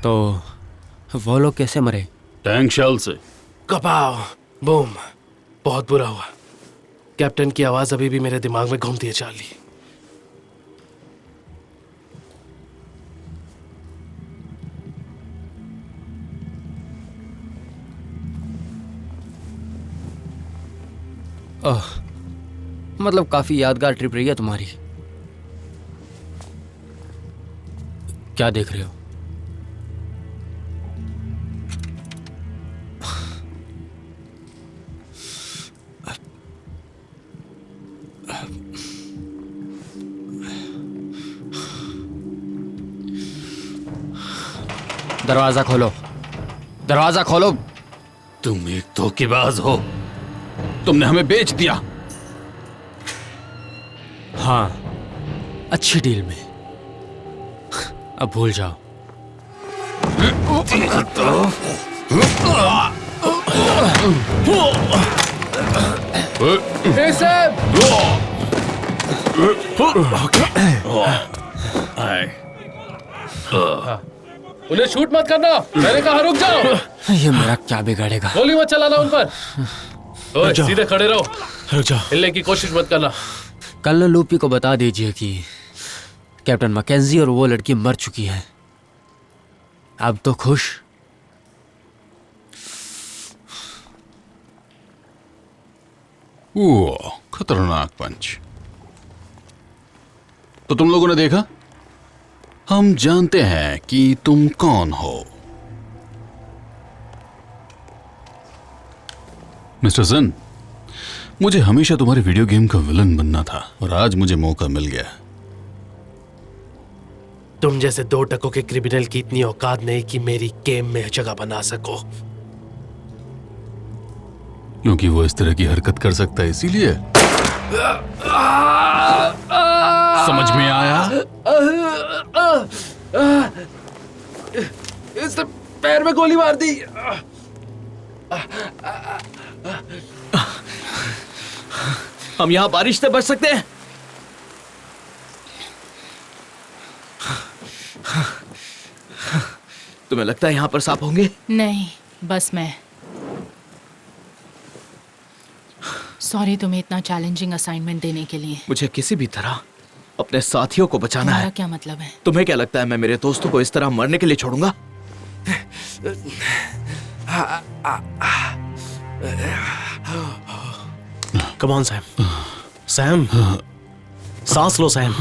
तो वो लोग कैसे मरे? टैंक शेल से। कपाव, बूम। बहुत बुरा हुआ। कैप्टन की आवाज अभी भी मेरे दिमाग में घूमती है चार्ली। ओह, मतलब काफी यादगार ट्रिप रही है तुम्हारी। क्या देख रहे हो? दरवाजा खोलो, दरवाजा खोलो। तुम एक धोखेबाज हो। तुमने हमें बेच दिया। हाँ, अच्छी डील में। अब भूल जाओ। Hey, Sam! उन्हें शूट मत करना, मैंने कहा रुक जाओ। ये मेरा क्या बिगाड़ेगा? गोली मत चलाना उन पर। ओए, सीधे खड़े रहो, रुक जाओ। हिलने की कोशिश मत करना। कल लूपी को बता दीजिए कि कैप्टन मैकेंजी और वो लड़की मर चुकी है। अब तो खुश। वो खतरनाक पंच। तो तुम लोगों ने देखा? हम जानते हैं कि तुम कौन हो। मिस्टर सन, मुझे हमेशा तुम्हारे वीडियो गेम का विलन बनना था और आज मुझे मौका मिल गया। तुम जैसे 2 टकों के क्रिमिनल की इतनी औकात नहीं कि मेरी गेम में जगह बना सको। क्योंकि वो इस तरह की हरकत कर सकता है, इसीलिए। समझ में आया? इसने पैर में गोली मार दी। हम यहाँ बारिश से बच सकते हैं। तुम्हें लगता है यहाँ पर सांप होंगे? नहीं, बस मैं। सॉरी तुम्हें इतना चैलेंजिंग असाइनमेंट देने के लिए। मुझे किसी भी तरह अपने साथियों को बचाना तुम्हारा है। क्या मतलब है? तुम्हें क्या लगता है मैं मेरे दोस्तों को इस तरह मरने के लिए छोड़ूंगा? Come on Sam. सैम, सांस लो सैम,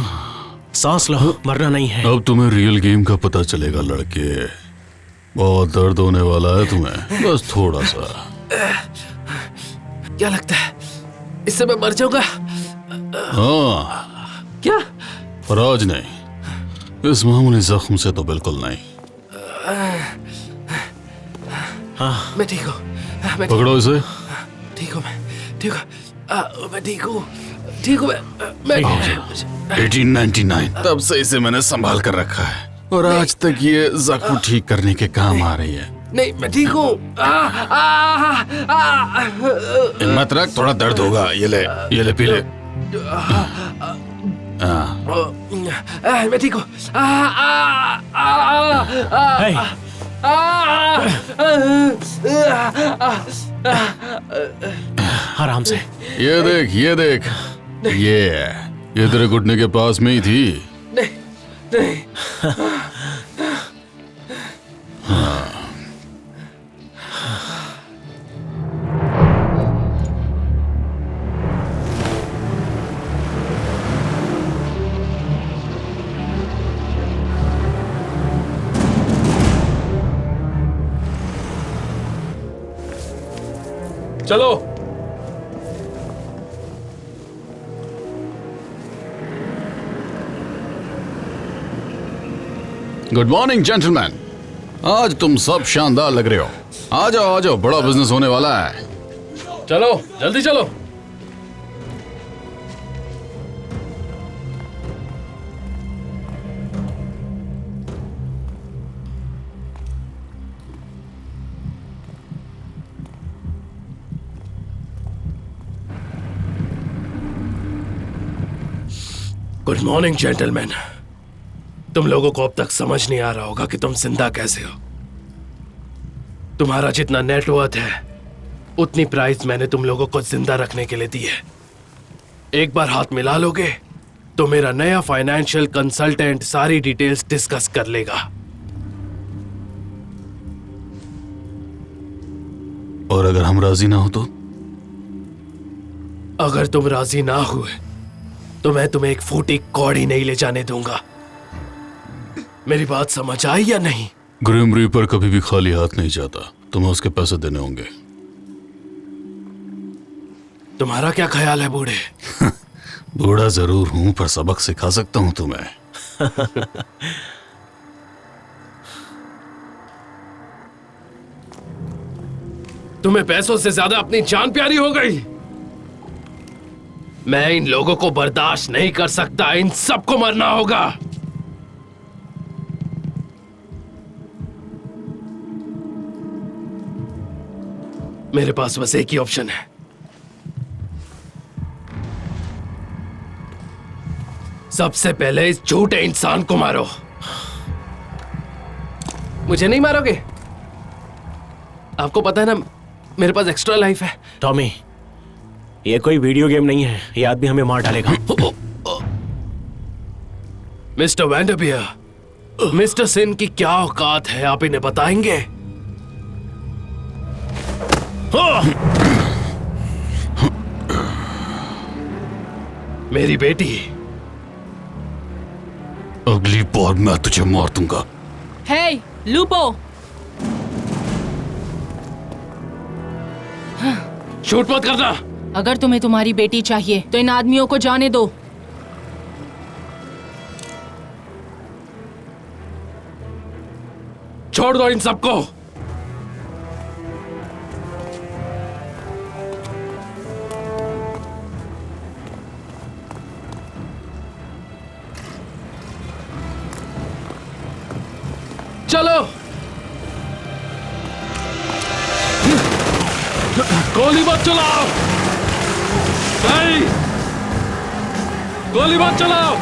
सांस लो, मरना नहीं है। अब तुम्हें रियल गेम का पता चलेगा लड़के। बहुत दर्द होने वाला है तुम्हें, बस थोड़ा सा। क्या लगता है इससे मैं मर जाऊंगा? हाँ। क्या? पर आज नहीं, इस मामूली जख्म से तो बिल्कुल नहीं। हाँ, मैं ठीक हूँ। पकड़ो इसे। ठीक हूँ मैं, ठीक हूँ मैं, ठीक हूँ, ठीक हूँ मैं। 1899 तब से इसे मैंने संभाल कर रखा है और आज तक ये जख्म ठीक करने के काम आ रही है। नहीं, मैं ठीक हूँ। हिम्मत रख, थोड़ा दर्द होगा। ये ले पी ले। मैं ठीक हूँ। आराम से। ये देख, ये तेरे घुटने के पास में ही थी। नहीं। चलो। गुड मॉर्निंग जेंटलमैन, आज तुम सब शानदार लग रहे हो। आ जाओ, बड़ा बिजनेस होने वाला है। चलो, जल्दी चलो। Good morning gentleman. तुम लोगों को अब तक समझ नहीं आ रहा होगा कि तुम जिंदा कैसे हो। तुम्हारा जितना नेटवर्थ है उतनी प्राइस मैंने तुम लोगों को जिंदा रखने के लिए दी है। एक बार हाथ मिला लोगे तो मेरा नया फाइनेंशियल कंसल्टेंट सारी डिटेल्स डिस्कस कर लेगा। और अगर हम राजी ना हो तो? अगर तुम राजी ना हुए तो मैं तुम्हें एक फूटी कौड़ी नहीं ले जाने दूंगा। मेरी बात समझ आई या नहीं? ग्रिम रीपर कभी भी खाली हाथ नहीं जाता। तुम्हें उसके पैसे देने होंगे। तुम्हारा क्या ख्याल है बूढ़े? बूढ़ा जरूर हूं पर सबक सिखा सकता हूं तुम्हें। तुम्हें पैसों से ज्यादा अपनी जान प्यारी हो गई। मैं इन लोगों को बर्दाश्त नहीं कर सकता। इन सबको मरना होगा। मेरे पास बस एक ही ऑप्शन है। सबसे पहले इस झूठे इंसान को मारो। मुझे नहीं मारोगे? आपको पता है ना मेरे पास एक्स्ट्रा लाइफ है। टॉमी, ये कोई वीडियो गेम नहीं है, ये आदमी हमें मार डालेगा। मिस्टर वैंडरबियर, मिस्टर सिन की क्या औकात है, आप इन्हें बताएंगे? मेरी बेटी, अगली बार मैं तुझे मार दूंगा। हे, लूपो! शूट मत करना। अगर तुम्हें तुम्हारी बेटी चाहिए तो इन आदमियों को जाने दो। छोड़ दो इन सबको। चलो, गोली मत चलाओ। नहीं, गोली मत चलाओ।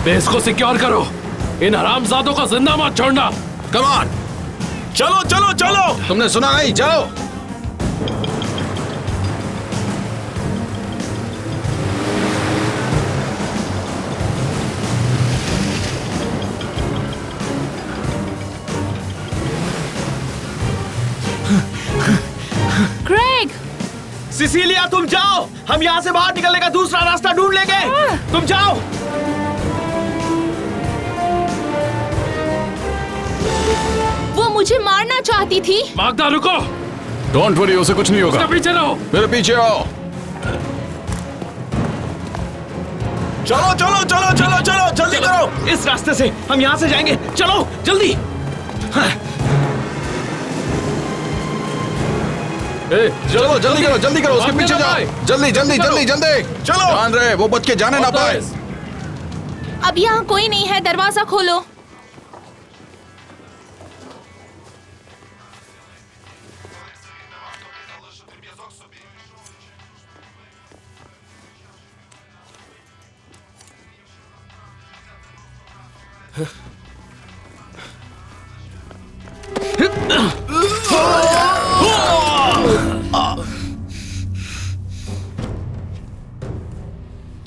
बेस को सिक्योर करो। इन हरामजादों को जिंदा मत छोड़ना। कम ऑन, चलो चलो चलो। तुमने सुना नहीं? जाओ। क्रेग! सिसिलिया, तुम जाओ, हम यहाँ से बाहर निकलने का दूसरा रास्ता ढूंढ लेंगे। तुम जाओ। वो मुझे मारना चाहती थी। मागदा, रुको। डोंट वरी, उसे कुछ नहीं होगा। उसके पीछे रहो। मेरे पीछे आओ। चलो चलो चलो चलो चलो, जल्दी करो। इस रास्ते से हम यहाँ से जाएंगे। चलो जल्दी। चलो जल्दी करो, जल्दी करो, उसके पीछे जाओ। जल्दी जल्दी जल्दी जल्दी चलो। ध्यान रहे वो बच के जाने ना पाए। अब यहाँ कोई नहीं है, दरवाजा खोलो।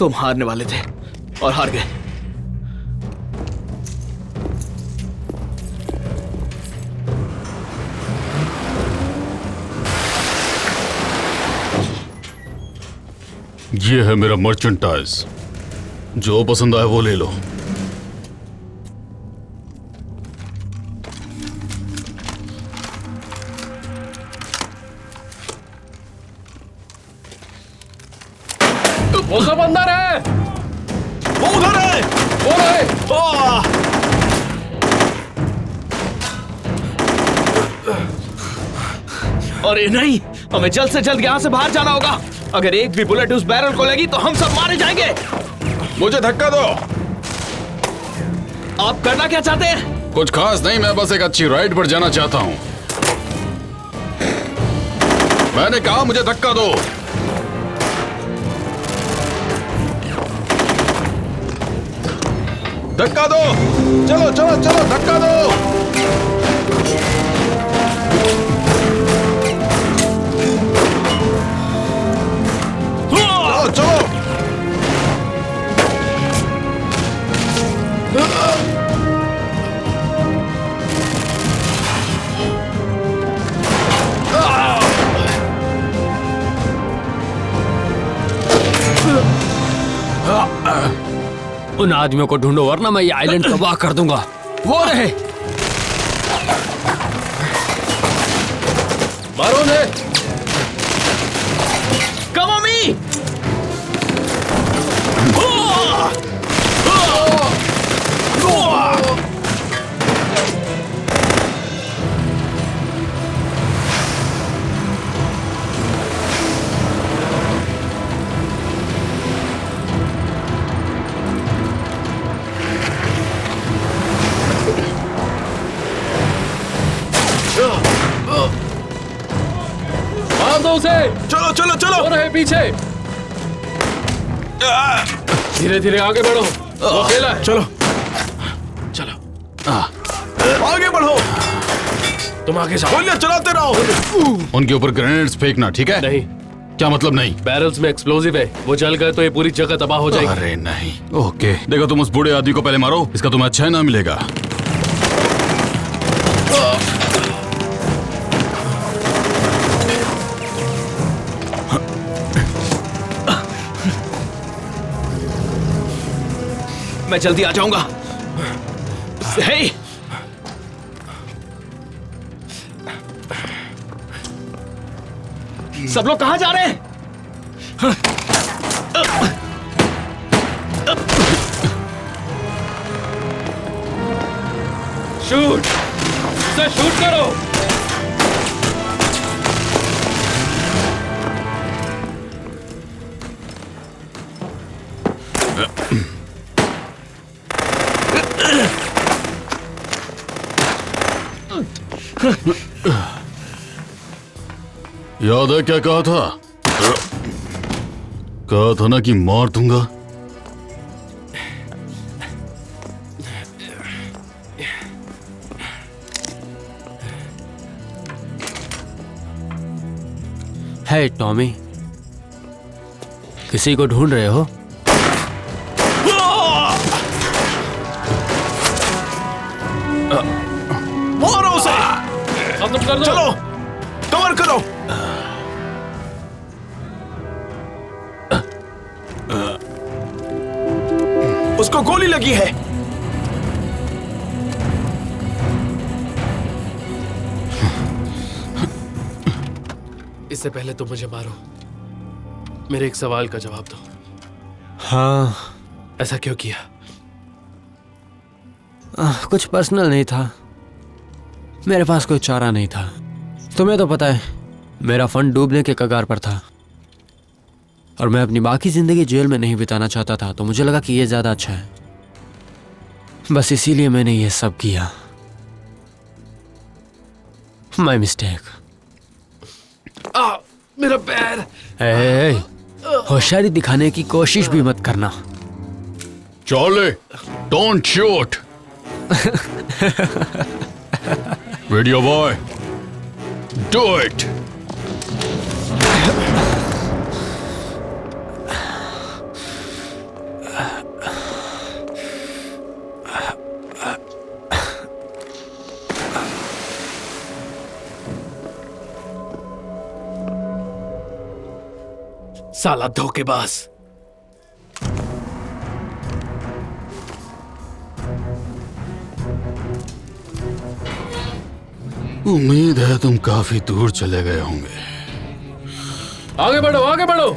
तुम हारने वाले थे और हार गए। ये है मेरा मर्चेंटाइज, जो पसंद आए वो ले लो। वो सब अंदर है। वो उधर है। वो रहे। अरे नहीं, हमें जल्द से जल्द यहाँ से बाहर जाना होगा। अगर एक भी बुलेट उस बैरल को लगी तो हम सब मारे जाएंगे। मुझे धक्का दो। आप करना क्या चाहते हैं? कुछ खास नहीं, मैं बस एक अच्छी राइड पर जाना चाहता हूँ। मैंने कहा मुझे धक्का दो। धक्का दो। चलो चलो चलो, धक्का दो। चलो चलो। उन आदमियों को ढूंढो वरना मैं ये आइलैंड तबाह कर दूंगा। वो रहे। मारो ने। Come on me! मार दो उसे। चलो चलो चलो। वो रहे पीछे। धीरे धीरे आगे बढ़ो, वो अकेला है। चलो चलो आगे बढ़ो, तुम आगे जाओ। गोलियां चलाते रहो। उनके ऊपर ग्रेनेड्स फेंकना, ठीक है? नहीं। क्या मतलब नहीं? बैरल्स में एक्सप्लोजिव है, वो जल गए तो ये पूरी जगह तबाह हो जाएगी। अरे नहीं। ओके, देखो तुम उस बूढ़े आदमी को पहले मारो, इसका तुम्हें अच्छा इनाम मिलेगा। मैं जल्दी आ जाऊंगा। हे! सब लोग कहां जा रहे हैं? शूट, उसे शूट करो। याद है क्या कहा था? कहा था ना कि मार दूंगा। है टॉमी, किसी को ढूंढ रहे हो? मारो उसे। खत्म कर दो। चलो कवर करो। उसको गोली लगी है। इससे पहले तुम मुझे मारो, मेरे एक सवाल का जवाब दो। हाँ। ऐसा क्यों किया? कुछ पर्सनल नहीं था, मेरे पास कोई चारा नहीं था। तुम्हें तो पता है मेरा फंड डूबने के कगार पर था और मैं अपनी बाकी जिंदगी जेल में नहीं बिताना चाहता था, तो मुझे लगा कि ये ज्यादा अच्छा है। बस इसीलिए मैंने ये सब किया। My mistake. मेरा पैर। होशियारी दिखाने की कोशिश भी मत करना। Charlie, don't shoot. Radio boy, do it. साला धोखेबाज। उम्मीद है तुम काफी दूर चले गए होंगे। आगे बढ़ो, आगे बढ़ो,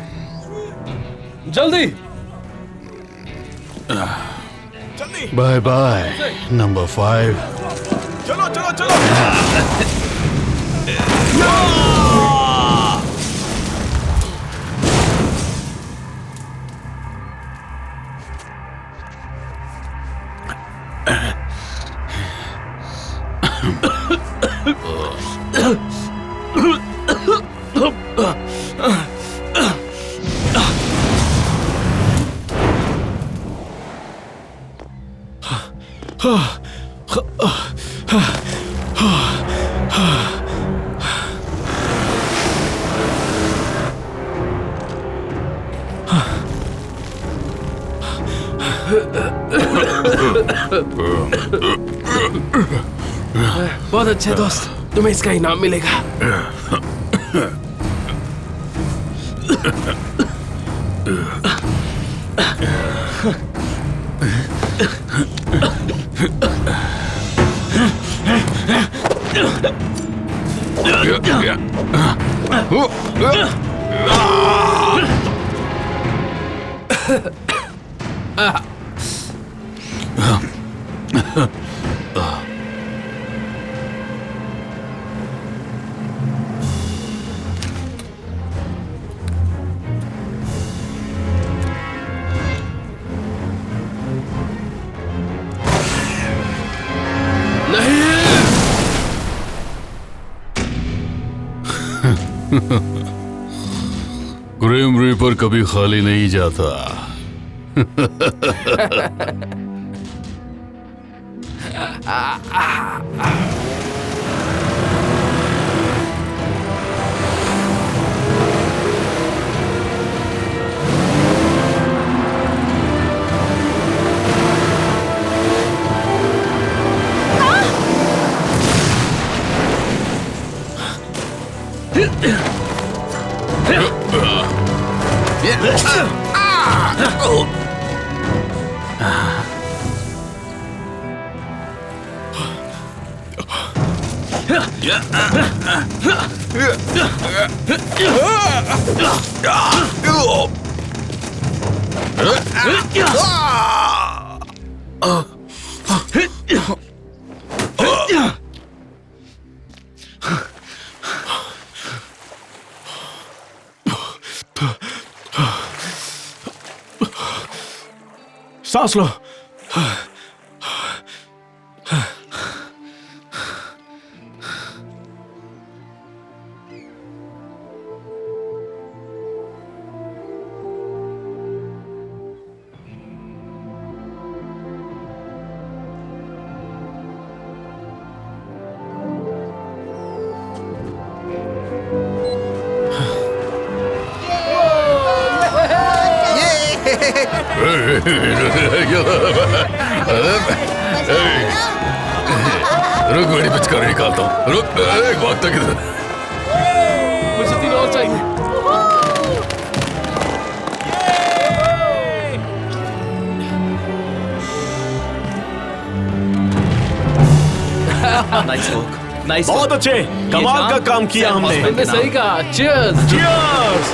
जल्दी। Bye bye number 5। चलो चलो चलो। बहुत अच्छे दोस्त, तुम्हें इसका इनाम मिलेगा। ग्रिम रीपर कभी खाली नहीं जाता। सांस लो। रुक, मेरी पिचकारी निकालता हूँ। रुक, भागता किधर? मुझे 3 और चाहिए। Nice work, nice. बहुत अच्छे, कमाल का काम किया हमने। तुमने सही कहा। Cheers. Cheers.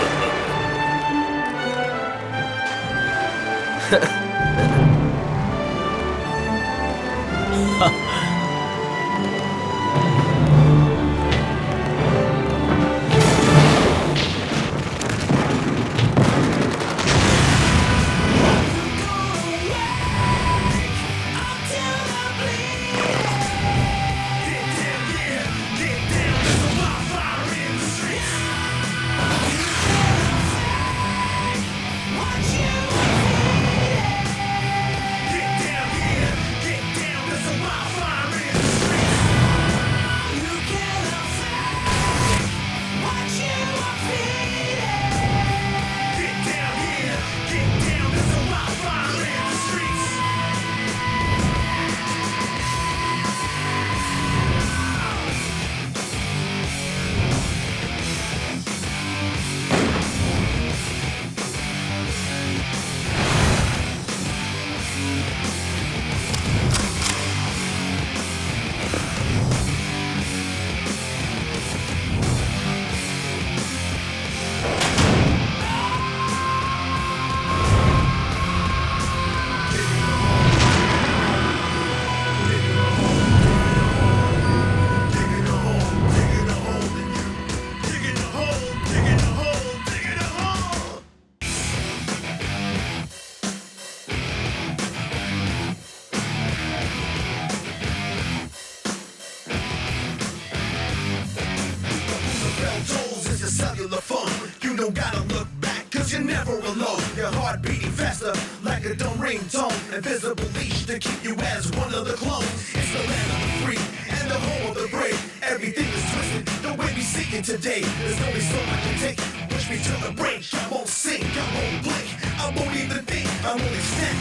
Invisible leash to keep you as one of the clones. It's the land of the free and the home of the brave. Everything is twisted the way we see it today. There's only so much to take. Push me to the brink. I won't sink, I won't blink. I won't even think. I won't extend.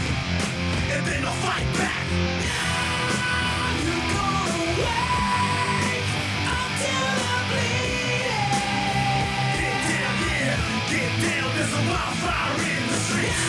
And then I'll fight back. You go away until I'm bleeding. Get down, yeah, get down. There's a wildfire in the streets.